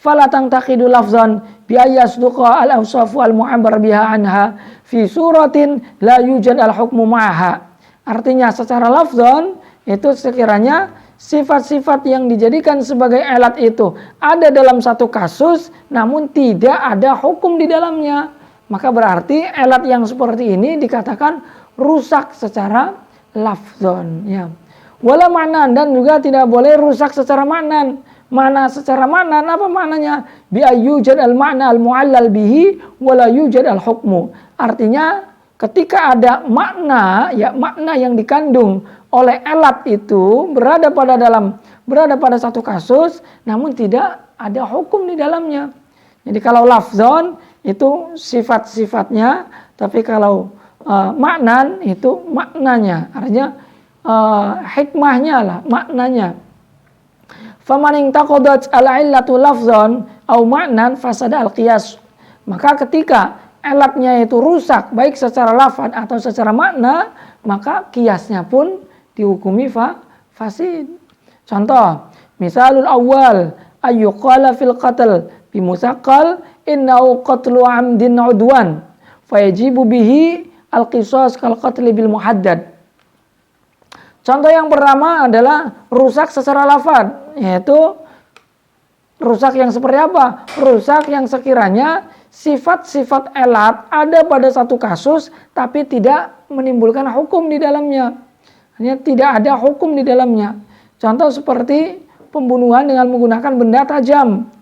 Fala tangtaqidu lafzan bi ayyasduqa al-awsaf wal mu'abbar biha anha fi suratin la yujad al-hukmu ma'aha. Artinya secara lafzan itu sekiranya sifat-sifat yang dijadikan sebagai elat itu ada dalam satu kasus namun tidak ada hukum di dalamnya, maka berarti elat yang seperti ini dikatakan rusak secara lafzan, ya. Wala maknan, dan juga tidak boleh rusak secara maknan. Mana secara maknan, apa maknanya? Bi ayyujad al makna al muallal bihi wala yujad al hukmu. Artinya ketika ada makna, ya makna yang dikandung oleh elat itu berada pada satu kasus namun tidak ada hukum di dalamnya. Jadi kalau lafzon itu sifat-sifatnya, tapi kalau maknan itu maknanya, artinya hikmahnya lah, maknanya. Faman intaqadat al-illatu lafzan au maknan fasada al-qiyas. Maka ketika elatnya itu rusak baik secara lafaz atau secara makna, maka kiasnya pun dihukumi fasid. Contoh, misalul awal ayyuqala fil qatl bimusaqqal innahu qatlu amdin udwan fayajibu bihi al-qisas kal qatli bil muhaddad. Contoh yang pertama adalah rusak secara lafaz, yaitu rusak yang seperti apa? Rusak yang sekiranya sifat-sifat elat ada pada satu kasus tapi tidak menimbulkan hukum di dalamnya. Hanya tidak ada hukum di dalamnya. Contoh seperti pembunuhan dengan menggunakan benda tajam.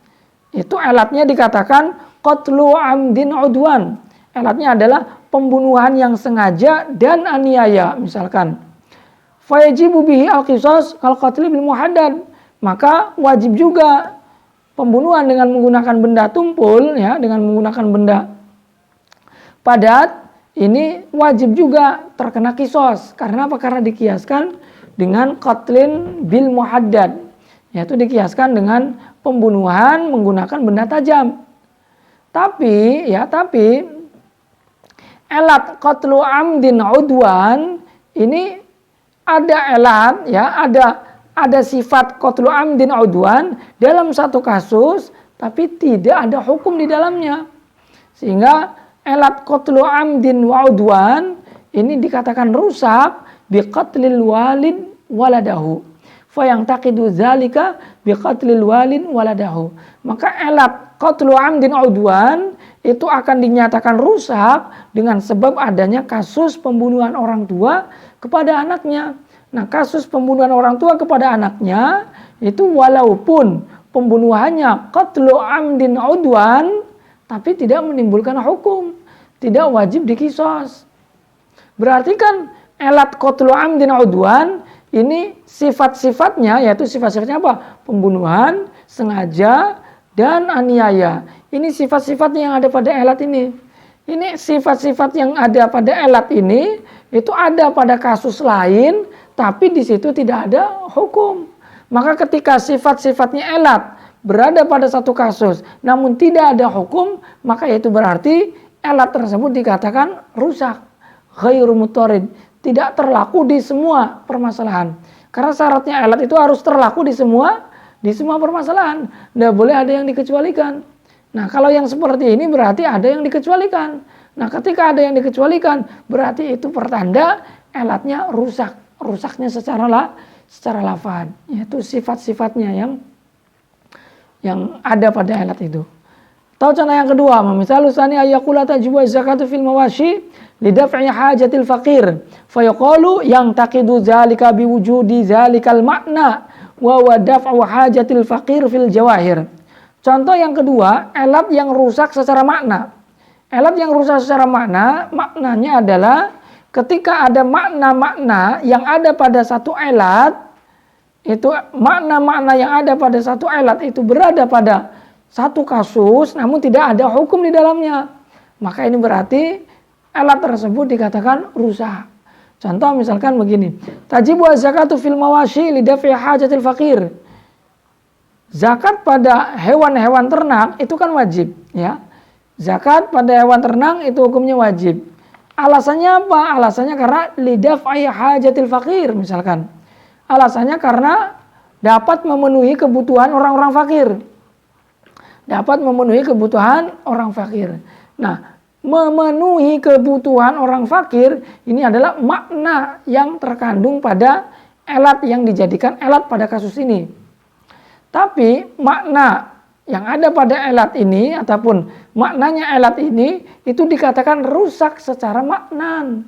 Itu elatnya dikatakan qatlu amdin udwan. Elatnya adalah pembunuhan yang sengaja dan aniaya, misalkan. Fayajibu bihi al-qisas kal qatli bil muhaddad. Maka wajib juga pembunuhan dengan menggunakan benda tumpul, ya, dengan menggunakan benda padat, ini wajib juga terkena kisos. Karena apa? Karena dikiaskan dengan qatlin bil muhaddad, yaitu dikiaskan dengan pembunuhan menggunakan benda tajam. Tapi elat qatlu amdin udwan ini ada elat, ya, ada sifat qatlu amdin udwan dalam satu kasus tapi tidak ada hukum di dalamnya. Sehingga elat qatlu amdin wa udwan ini dikatakan rusak bi qatlil walid waladahu. Fa yang taqidu zalika bi qatlil walid waladahu. Maka elat qatlu amdin udwan itu akan dinyatakan rusak dengan sebab adanya kasus pembunuhan orang tua kepada anaknya. Nah, kasus pembunuhan orang tua kepada anaknya itu walaupun pembunuhannya qatlu amdin udwan tapi tidak menimbulkan hukum, tidak wajib dikisos. Berarti kan elat qatlu amdin udwan ini sifat-sifatnya, yaitu sifat-sifatnya apa? Pembunuhan sengaja dan aniaya. Ini sifat-sifatnya yang ada pada elat ini. Ini sifat-sifat yang ada pada elat ini itu ada pada kasus lain, tapi di situ tidak ada hukum. Maka ketika sifat-sifatnya elat berada pada satu kasus, namun tidak ada hukum, maka itu berarti elat tersebut dikatakan rusak, ghairu mutarid, tidak terlaku di semua permasalahan. Karena syaratnya elat itu harus terlaku di semua permasalahan, tidak boleh ada yang dikecualikan. Nah, kalau yang seperti ini berarti ada yang dikecualikan. Nah, ketika ada yang dikecualikan, berarti itu pertanda elatnya rusak. Rusaknya secara lafaz, yaitu sifat-sifatnya yang ada pada elat itu. Tahu contoh yang kedua, misal usani ayaqula tajibu zakatu fil mawashi lidaf'i hajatil faqir. Fa yaqulu yang taqidu zalika biwujudi zalikal makna wa daf'u hajatil faqir fil jawahir. Contoh yang kedua, elat yang rusak secara makna. Elat yang rusak secara makna, maknanya adalah ketika ada makna-makna yang ada pada satu elat, itu makna-makna yang ada pada satu elat itu berada pada satu kasus namun tidak ada hukum di dalamnya, maka ini berarti alat tersebut dikatakan rusak. Contoh misalkan begini, tajibu az-zakatu fil mawashi lidafi hajatil fakir. Zakat pada hewan-hewan ternak itu kan wajib, ya. Zakat pada hewan ternak itu hukumnya wajib. Alasannya apa? Alasannya karena lidafi hajatil fakir misalkan. Alasannya karena dapat memenuhi kebutuhan orang-orang fakir. Dapat memenuhi kebutuhan orang fakir. Nah, memenuhi kebutuhan orang fakir ini adalah makna yang terkandung pada alat yang dijadikan alat pada kasus ini. Tapi makna yang ada pada alat ini ataupun maknanya alat ini itu dikatakan rusak secara makna.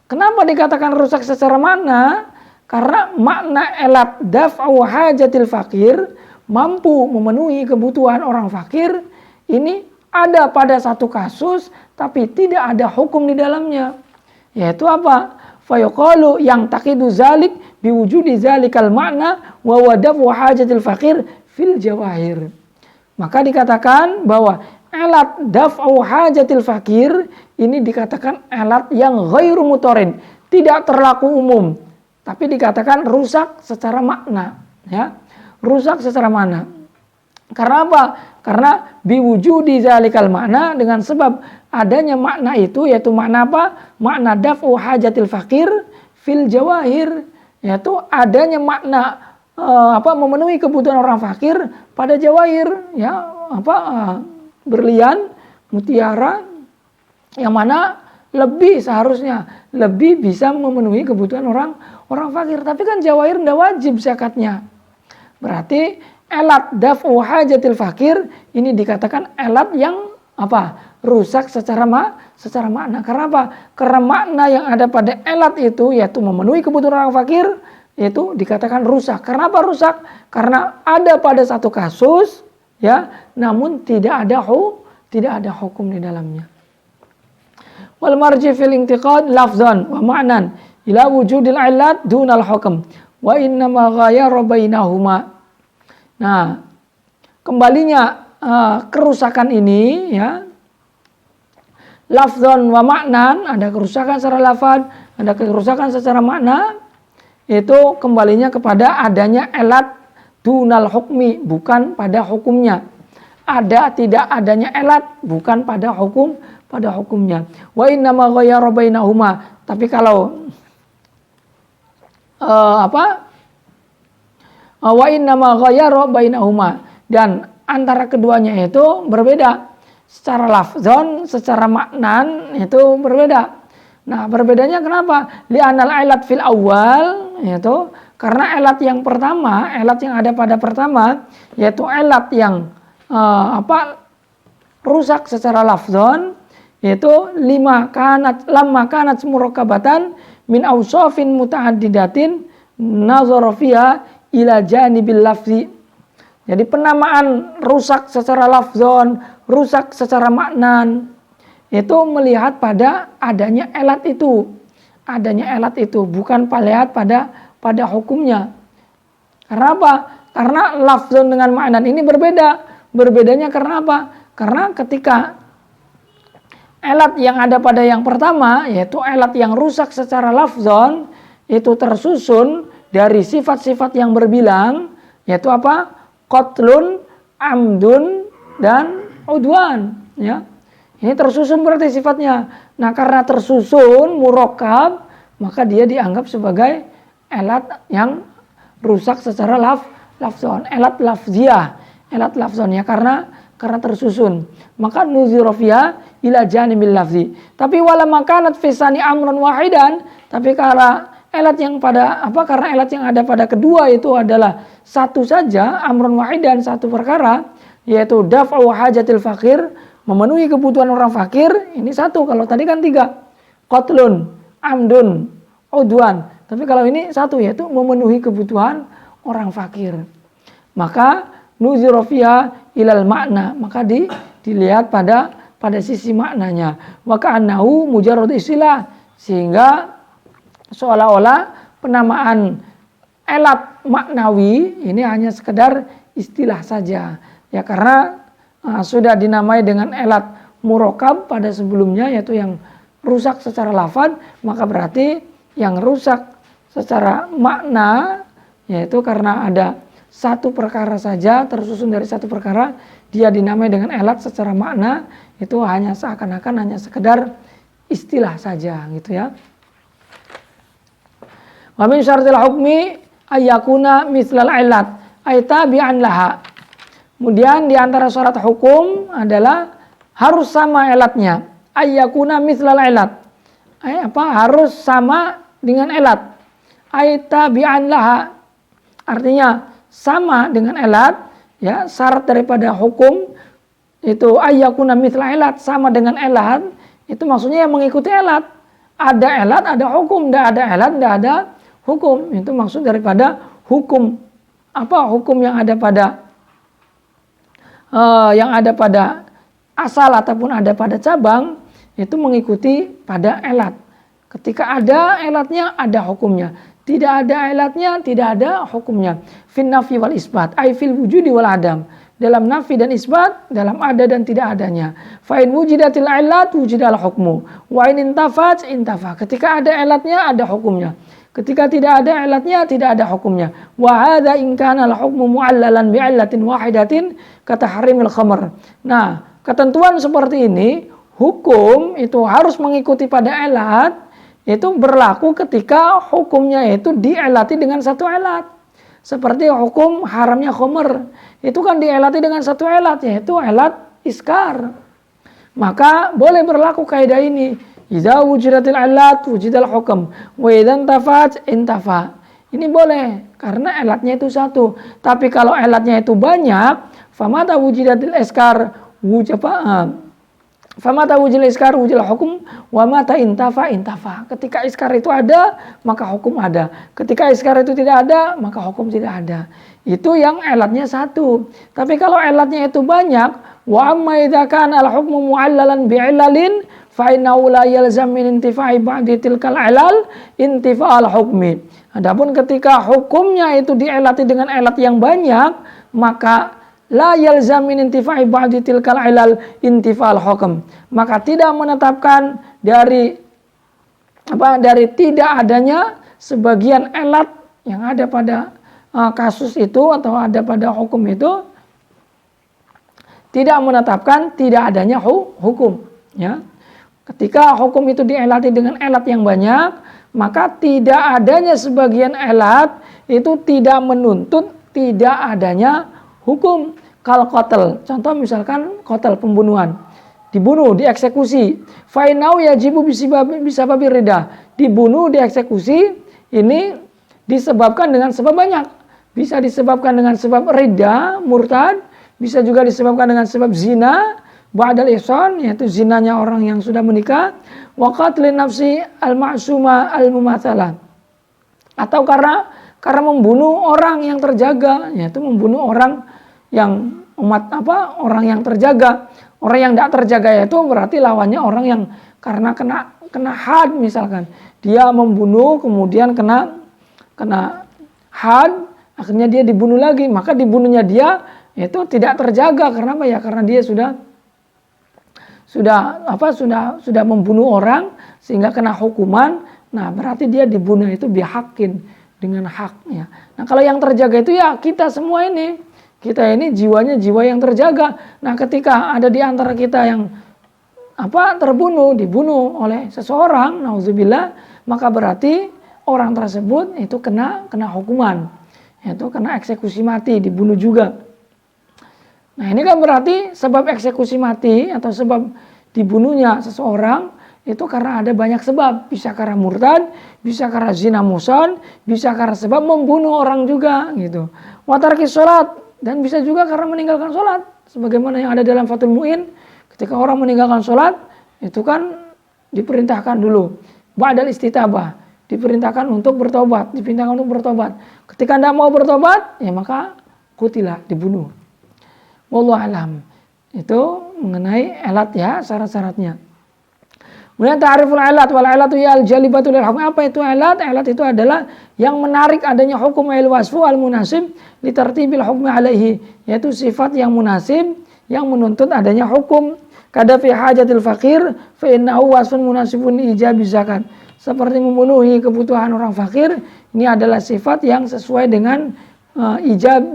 Kenapa dikatakan rusak secara makna? Karena makna alat daf'u hajatil fakir, mampu memenuhi kebutuhan orang fakir, ini ada pada satu kasus tapi tidak ada hukum di dalamnya. Yaitu apa? Fayuqalu yang taqidu zalik biwujudi zalikal makna wa wadafu hajatil fakir fil jawahir. Maka dikatakan bahwa alat daf'u hajatil fakir ini dikatakan alat yang ghairu mutorin, tidak terlaku umum, tapi dikatakan rusak secara makna, ya. Rusak secara makna. Karena apa? Karena biwujudi zalikal makna, dengan sebab adanya makna itu, yaitu makna apa? Makna daf'u hajatil fakir fil jawahir, yaitu adanya makna memenuhi kebutuhan orang fakir pada jawahir, ya, berlian, mutiara, yang mana seharusnya lebih bisa memenuhi kebutuhan orang fakir. Tapi kan jawahir tidak wajib zakatnya. Berarti alat daf'u hajatil fakir ini dikatakan alat yang rusak secara makna. Karena apa? Karena makna yang ada pada alat itu, yaitu memenuhi kebutuhan orang fakir, itu dikatakan rusak. Karena apa rusak? Karena ada pada satu kasus, ya, namun tidak ada hukum di dalamnya. Wal marji fil intiqad lafzan wa ma'nan ila wujudil illat dunal hukm wa innama ghayara bainahuma. Nah, kembalinya kerusakan ini, ya, lafzan wa ma'nan, ada kerusakan secara lafaz, ada kerusakan secara makna, itu kembalinya kepada adanya alat dunal hukmi, bukan pada hukumnya. Ada tidak adanya alat, bukan pada hukumnya. Wa innama ghayara bainahuma. Tapi kalau wa innama ghayara bainahuma, dan antara keduanya itu berbeda. Secara lafzon, secara maknan itu berbeda. Nah, berbedanya kenapa? Li'anal alat fil awal, yaitu karena alat yang pertama, alat yang ada pada pertama, yaitu alat yang rusak secara lafzon, yaitu lamma kanat murakkabatan min awsafin mutaaddidatin nazara fiha ila janibil lafzi. Jadi penamaan rusak secara lafzon, rusak secara maknan, itu melihat pada adanya alat itu. Adanya alat itu, bukan melihat pada hukumnya. Karena apa? Karena lafzon dengan maknan ini berbeda. Berbedanya karena apa? Karena ketika alat yang ada pada yang pertama, yaitu alat yang rusak secara lafzon, itu tersusun dari sifat-sifat yang berbilang, yaitu apa? Qatlun, amdun, dan udwan, ya. Ini tersusun berarti sifatnya. Nah, karena tersusun murakkab, maka dia dianggap sebagai alat yang rusak secara lafzon, alat lafziyah, alat lafzonnya karena tersusun. Maka nuzirofia ila janibil lafzi. Tapi wala makanat fisani amran wahidan, tapi karena alat yang karena alat yang ada pada kedua itu adalah satu saja, amrun wahidan, satu perkara, yaitu daf'u hajatil fakir, memenuhi kebutuhan orang fakir, ini satu. Kalau tadi kan tiga, qatlun, amdun, udwan. Tapi kalau ini satu, yaitu memenuhi kebutuhan orang fakir. Maka nuzirofia ilal makna, maka dilihat pada sisi maknanya. Maka annahu mujarrad istilah, sehingga seolah-olah penamaan alat maknawi ini hanya sekedar istilah saja. Ya, karena sudah dinamai dengan elat murokab pada sebelumnya, yaitu yang rusak secara lafaz, maka berarti yang rusak secara makna, yaitu karena ada satu perkara saja tersusun dari satu perkara, dia dinamai dengan elat secara makna, itu hanya seakan-akan hanya sekedar istilah saja gitu ya. Wa min syartil hukmi ayyakuna mislal ilat ay tabi'an laha. Kemudian di antara syarat hukum adalah harus sama elatnya. Ayyakuna mislal ilat. Harus sama dengan elat. Ay tabi'an laha. Artinya sama dengan elat, ya, syarat daripada hukum itu ayyakuna mislal ilat, sama dengan elat, itu maksudnya yang mengikuti elat. Ada elat, ada hukum, tidak ada elat, tidak ada hukum. Itu maksud daripada hukum. Apa hukum yang ada pada asal ataupun ada pada cabang, itu mengikuti pada elat. Ketika ada elatnya, ada hukumnya. Tidak ada elatnya, tidak ada hukumnya. Fin nafi wal isbat, ay fil wujudi wal adam. Dalam nafi dan isbat, dalam ada dan tidak adanya. Fa in wujidatil ilat wujidal hukmu, wa in intafat intafa. Ketika ada elatnya, ada hukumnya. Ketika tidak ada elatnya, tidak ada hukumnya. Wa hadza in kana al hukmu mu'allalan bi illatin wahidatin kata harimil khamr. Nah, ketentuan seperti ini, hukum itu harus mengikuti pada elat, itu berlaku ketika hukumnya itu dielati dengan satu elat. Seperti hukum haramnya khamr, itu kan dielati dengan satu elat, yaitu elat iskar. Maka boleh berlaku kaidah ini. Idza wujidatil ilat wujidal hukm wa idza intafat intafa. Ini boleh karena elatnya itu satu. Tapi kalau elatnya itu banyak, famata wujidatil iskar famata wujil iskar wujil hukum wa mata intafa intafa. Ketika iskar itu ada, maka hukum ada. Ketika iskar itu tidak ada, maka hukum tidak ada. Itu yang elatnya satu. Tapi kalau elatnya itu banyak, wa amma idza kana al hukmu mu'allalan bi ilalin fa innahu la yalzam min intifa'i ba'di tilkal ilal intifa'al hukmi. Adapun ketika hukumnya itu dielati dengan elat yang banyak, maka la yalzam min intifa'i ba'di tilkal ilal intifa'al hukm. Maka tidak menetapkan dari tidak adanya sebagian elat yang ada pada kasus itu atau ada pada hukum itu, tidak menetapkan tidak adanya hukum, ya. Ketika hukum itu dielati dengan elat yang banyak, maka tidak adanya sebagian elat itu tidak menuntut tidak adanya hukum. Kalau qatl, contoh misalkan qatl, pembunuhan, dibunuh, dieksekusi, fainau yajibu bisababi rida, dibunuh, dieksekusi, ini disebabkan dengan sebab banyak. Bisa disebabkan dengan sebab rida, murtad, bisa juga disebabkan dengan sebab zina, ba'dal ihsan, yaitu zinanya orang yang sudah menikah, wa qatlin nafsi al-ma'suma al-mumatsalah. Atau karena membunuh orang yang terjaga, yaitu membunuh orang yang orang yang terjaga. Orang yang tidak terjaga itu berarti lawannya orang yang karena kena had misalkan. Dia membunuh kemudian kena had, akhirnya dia dibunuh lagi, maka dibunuhnya dia itu tidak terjaga. Karena apa ya? Karena dia sudah membunuh orang sehingga kena hukuman. Nah, berarti dia dibunuh itu bihakin, dengan haknya. Nah, kalau yang terjaga itu ya kita semua ini. Kita ini jiwanya jiwa yang terjaga. Nah, ketika ada di antara kita yang dibunuh oleh seseorang, nauzubillah, maka berarti orang tersebut itu kena hukuman. Yaitu kena eksekusi mati, dibunuh juga. Nah, ini kan berarti sebab eksekusi mati atau sebab dibunuhnya seseorang itu karena ada banyak sebab. Bisa karena murtad, bisa karena zina muhsan, bisa karena sebab membunuh orang juga gitu. Wa tarkis salat, dan bisa juga karena meninggalkan sholat. Sebagaimana yang ada dalam Fathul Mu'in, ketika orang meninggalkan sholat, itu kan diperintahkan dulu. Ba'dal istitabah, diperintahkan untuk bertobat. Ketika tidak mau bertobat, ya maka kutilah, dibunuh. Wallahu alam. Itu mengenai elat ya, syarat-syaratnya. Kemudian ta'riful elat, wal elatu ya al-jalibatu lil hukm. Apa itu elat? Elat itu adalah yang menarik adanya hukum al-wasfu al-munasib li tartibil hukmi alaihi, yaitu sifat yang munasib yang menuntut adanya hukum. Kada fi hajatil fakir fa innahu wasfun munasibun ijabi zakat. Seperti memenuhi kebutuhan orang fakir, ini adalah sifat yang sesuai dengan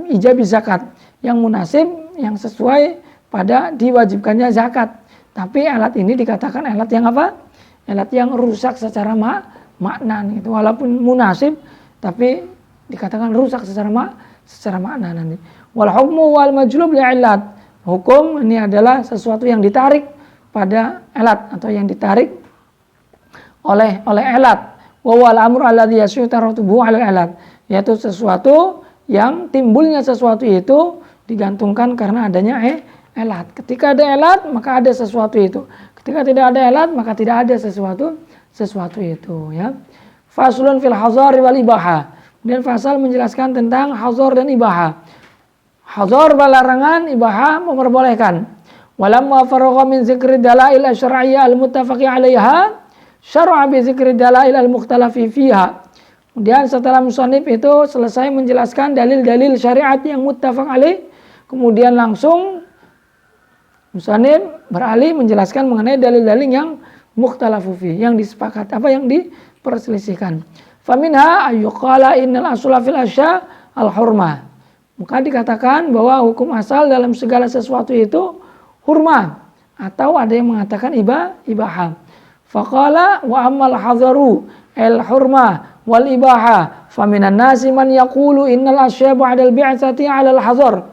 ijabi zakat, yang munasib, yang sesuai pada diwajibkannya zakat. Tapi alat ini dikatakan alat yang apa? Alat yang rusak secara makna gitu. Walaupun munasib tapi dikatakan rusak secara makna nanti. Wal hukmu wal majlub li illat. Hukum ini adalah sesuatu yang ditarik pada alat atau yang ditarik oleh alat. Wa wal amru alladhi yashutaratuhu 'ala alat, yaitu sesuatu yang timbulnya sesuatu itu digantungkan karena adanya alat. Ketika ada alat maka ada sesuatu itu. Ketika tidak ada alat maka tidak ada sesuatu itu, ya. Faslun fil hazar wal ibaha. Kemudian fasal menjelaskan tentang hazar dan ibaha. Hazar larangan, ibaha memperbolehkan. Walamma faragha min zikri dalail asy-syar'iyyah al-muttafaqi 'alaiha, syar'a bi zikri dalail al-mukhtalafi fiha. Kemudian setelah musannif itu selesai menjelaskan dalil-dalil syariat yang muttafaq alaih, kemudian langsung musannif beralih menjelaskan mengenai dalil-dalil yang mukhtalafu fi, yang disepakati, yang diperselisihkan. Faminha ayyuqala innal asla fil asya al-hurmah. Maka dikatakan bahwa hukum asal dalam segala sesuatu itu hurmah, atau ada yang mengatakan ibaha. Faqala wa ammal hadharu al hurmah wal ibaha faminan nasi man yaqulu innal asya ba'da al bi'tsati 'ala al hadhar.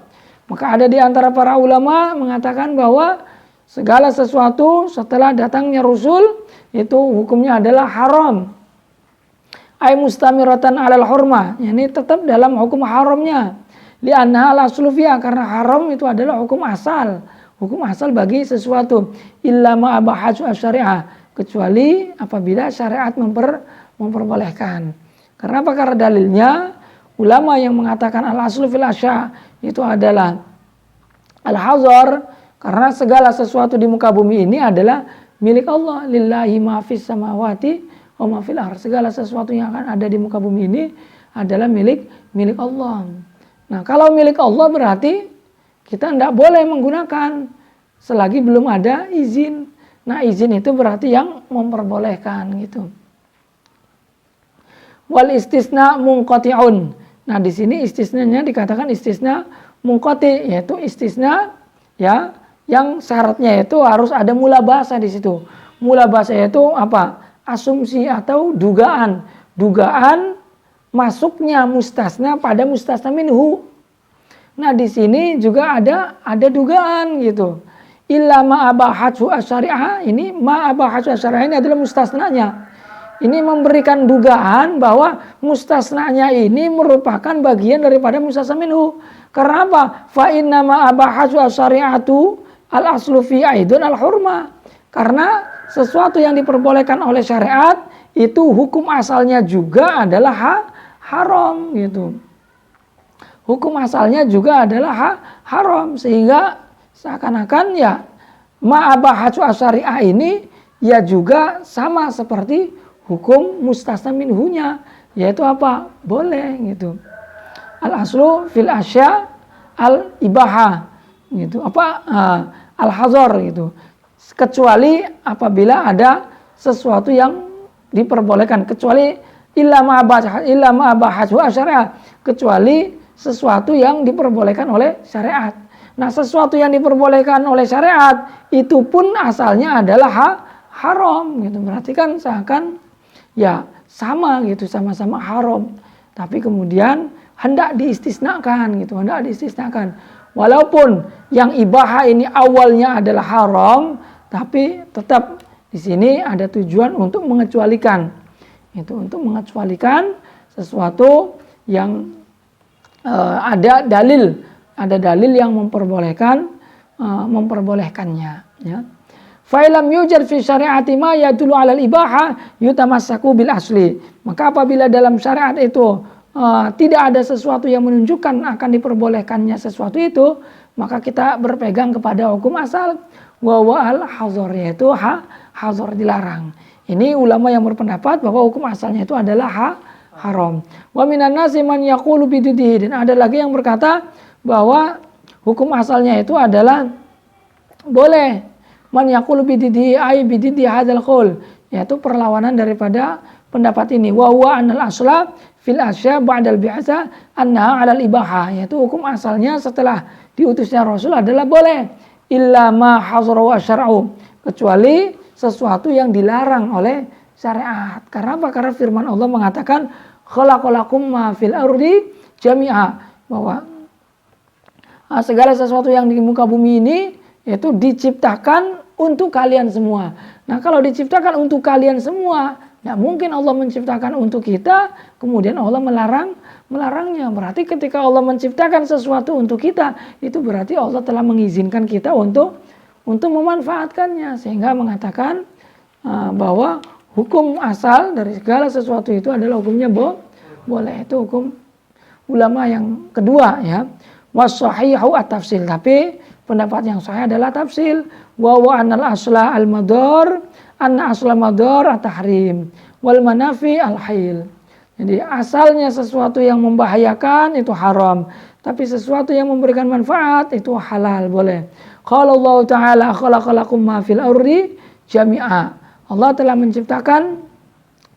Maka ada di antara para ulama mengatakan bahwa segala sesuatu setelah datangnya Rasul itu hukumnya adalah haram. Ay mustamiratan 'ala al hurmah, yakni tetap dalam hukum haramnya. Li'annaha al-aslu fiha, karena haram itu adalah hukum asal bagi sesuatu. Illa ma abahatu syariah, kecuali apabila syariat memperbolehkan. Karena apa? Karena dalilnya ulama yang mengatakan al-aslu fil asya itu adalah al-hazar, karena segala sesuatu di muka bumi ini adalah milik Allah. Lillahi ma fis samawati wa ma fil ardh. Segala sesuatu yang akan ada di muka bumi ini adalah milik Allah. Nah, kalau milik Allah berarti kita tidak boleh menggunakan selagi belum ada izin. Nah, izin itu berarti yang memperbolehkan gitu. Wal istisna munqati'un. Nah, di sini istisnanya dikatakan istisna munqati, yaitu istisna ya yang syaratnya itu harus ada mulabasa di situ. Mulabasa itu apa? Asumsi atau dugaan. Dugaan masuknya mustasna pada mustasna minhu. Nah, di sini juga ada dugaan gitu. Illa ma abahatu asyari'ah, ini ma abahatu asyari'ah ini adalah mustasnanya. Ini memberikan dugaan bahwa mustasnanya ini merupakan bagian daripada mustasna minhu. Karena apa? Fa inna ma abahatu asyari'atu al-aslu fi aidun al-hurmah. Karena sesuatu yang diperbolehkan oleh syariat itu hukum asalnya juga adalah haram gitu. Hukum asalnya juga adalah haram, sehingga seakan-akan ya ma'abahatu asyari'ah ini ya juga sama seperti hukum mustasna minhunya, yaitu apa? Boleh gitu. Al-aslu fil asya al-ibaha gitu. Al-hazar gitu. Kecuali apabila ada sesuatu yang diperbolehkan, kecuali illa ma'abahatu asyari'ah, kecuali sesuatu yang diperbolehkan oleh syariat. Nah, sesuatu yang diperbolehkan oleh syariat itu pun asalnya adalah haram gitu. Berarti kan seakan ya sama gitu, sama-sama haram. Tapi kemudian hendak diistisnakan gitu, Walaupun yang ibaha ini awalnya adalah haram, tapi tetap di sini ada tujuan untuk mengecualikan. Itu untuk mengecualikan sesuatu yang ada dalil yang memperbolehkannya, ya. Fa'ilam yujad fi syari'ati ma yadullu 'alal ibaha yutamassaku bil asli. Maka apabila dalam syariat itu tidak ada sesuatu yang menunjukkan akan diperbolehkannya sesuatu itu, maka kita berpegang kepada hukum asal, wa al hazar, yaitu hazar dilarang. Ini ulama yang berpendapat bahwa hukum asalnya itu adalah haram. Wa minan nasi man yaqulu bididihi, dan ada lagi yang berkata bahwa hukum asalnya itu adalah boleh man yaqulu bididhi ay bididhi hadzal qaul, yaitu perlawanan daripada pendapat ini. Wa huwa anal asla fil asya ba'dal bi'asa annaha 'alal ibaha, yaitu hukum asalnya setelah diutusnya Rasul adalah boleh, illa ma hazara syar'u, kecuali sesuatu yang dilarang oleh syariat. Karena apa? Karena firman Allah mengatakan khalaqalakum ma fil ardi jami'a, bahwa segala sesuatu yang di muka bumi ini itu diciptakan untuk kalian semua. Nah, kalau diciptakan untuk kalian semua, tidak mungkin Allah menciptakan untuk kita, kemudian Allah melarangnya. Berarti ketika Allah menciptakan sesuatu untuk kita, itu berarti Allah telah mengizinkan kita untuk memanfaatkannya. Sehingga mengatakan bahwa hukum asal dari segala sesuatu itu adalah hukumnya boleh. Itu hukum ulama yang kedua, ya. Was-sahihu at-tafsil, tapi pendapat yang sahih adalah tafsil. Wa anal asla al-madar, anna asla madar at-tahrim wal manafi al-hail. Jadi asalnya sesuatu yang membahayakan itu haram, tapi sesuatu yang memberikan manfaat itu halal, boleh. Qala Allah Ta'ala khalaqalakum ma fil ardi jami'a. Allah telah menciptakan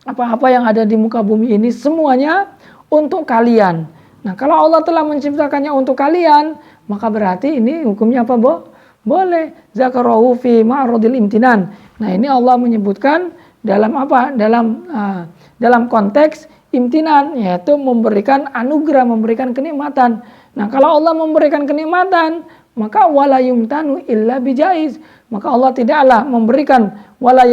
apa-apa yang ada di muka bumi ini semuanya untuk kalian. Nah, kalau Allah telah menciptakannya untuk kalian, maka berarti ini hukumnya apa, boleh. Zakarahu fi ma'radil imtinan. Nah, ini Allah menyebutkan dalam apa? Dalam konteks imtinan, yaitu memberikan anugerah, memberikan kenikmatan. Nah, kalau Allah memberikan kenikmatan, maka wala yumtanu illa bijaiz. Maka Allah tidaklah memberikan wala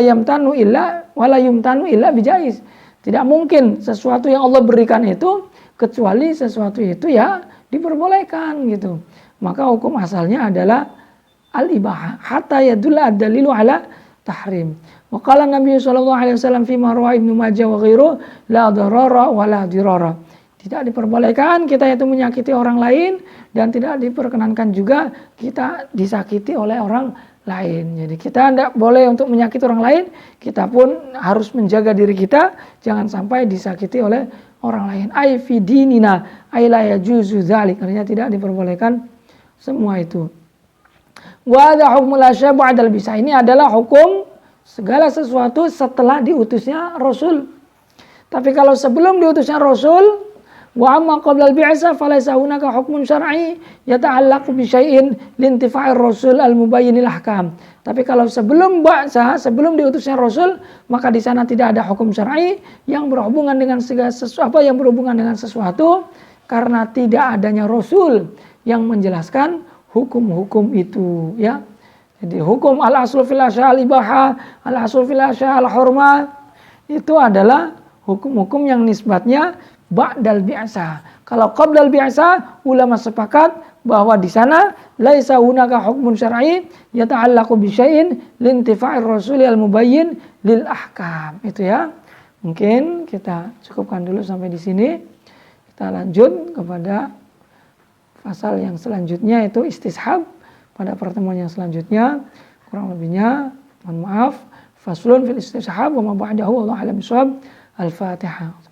yumtanu illa bijaiz. Tidak mungkin sesuatu yang Allah berikan itu kecuali sesuatu itu ya diperbolehkan gitu. Maka hukum asalnya adalah al-ibahah hatta yadulla ad-dalilu ala tahrim. Wa qala Nabi sallallahu alaihi wasallam fi ma rawa Ibnu Majah wa ghairu la darara wa la dirara. Tidak diperbolehkan kita itu menyakiti orang lain dan tidak diperkenankan juga kita disakiti oleh orang lain. Jadi kita tidak boleh untuk menyakiti orang lain, kita pun harus menjaga diri kita jangan sampai disakiti oleh orang lain. Ai fi dinina ai la yajuzu dzalik, artinya tidak diperbolehkan semua itu. Wa hadza hukmul asya ba'dal bisa. Ini adalah hukum segala sesuatu setelah diutusnya Rasul. Tapi kalau sebelum diutusnya Rasul, wa amma qabla al-bi'tsah falaysa hunaka hukmun syar'i yata'allaqu bi syai'in lintifa'ir rasul al-mubayyinil ahkam. Tapi kalau sebelum ba'tsah, sebelum diutusnya Rasul, maka di sana tidak ada hukum syar'i yang berhubungan dengan sesuatu karena tidak adanya Rasul yang menjelaskan hukum-hukum itu, ya. Jadi hukum al-aslu fil asya al-ibahah, al-aslu fil asya al-hurmah itu adalah hukum-hukum yang nisbatnya ba'dal bi'asa. Kalau qablal bi'asa, ulama sepakat bahwa di sana laisa hunaka hukmun syar'i yata'allaqu bi syai'in lintifa'ir rasuli al-mubayyin lil ahkam. Itu ya. Mungkin kita cukupkan dulu sampai di sini. Kita lanjut kepada pasal yang selanjutnya, itu istishab pada pertemuan yang selanjutnya. Kurang lebihnya mohon maaf. Faslun fil istishab wa ma ba'dahu wallahu a'lam bishawab. Al-Fatihah.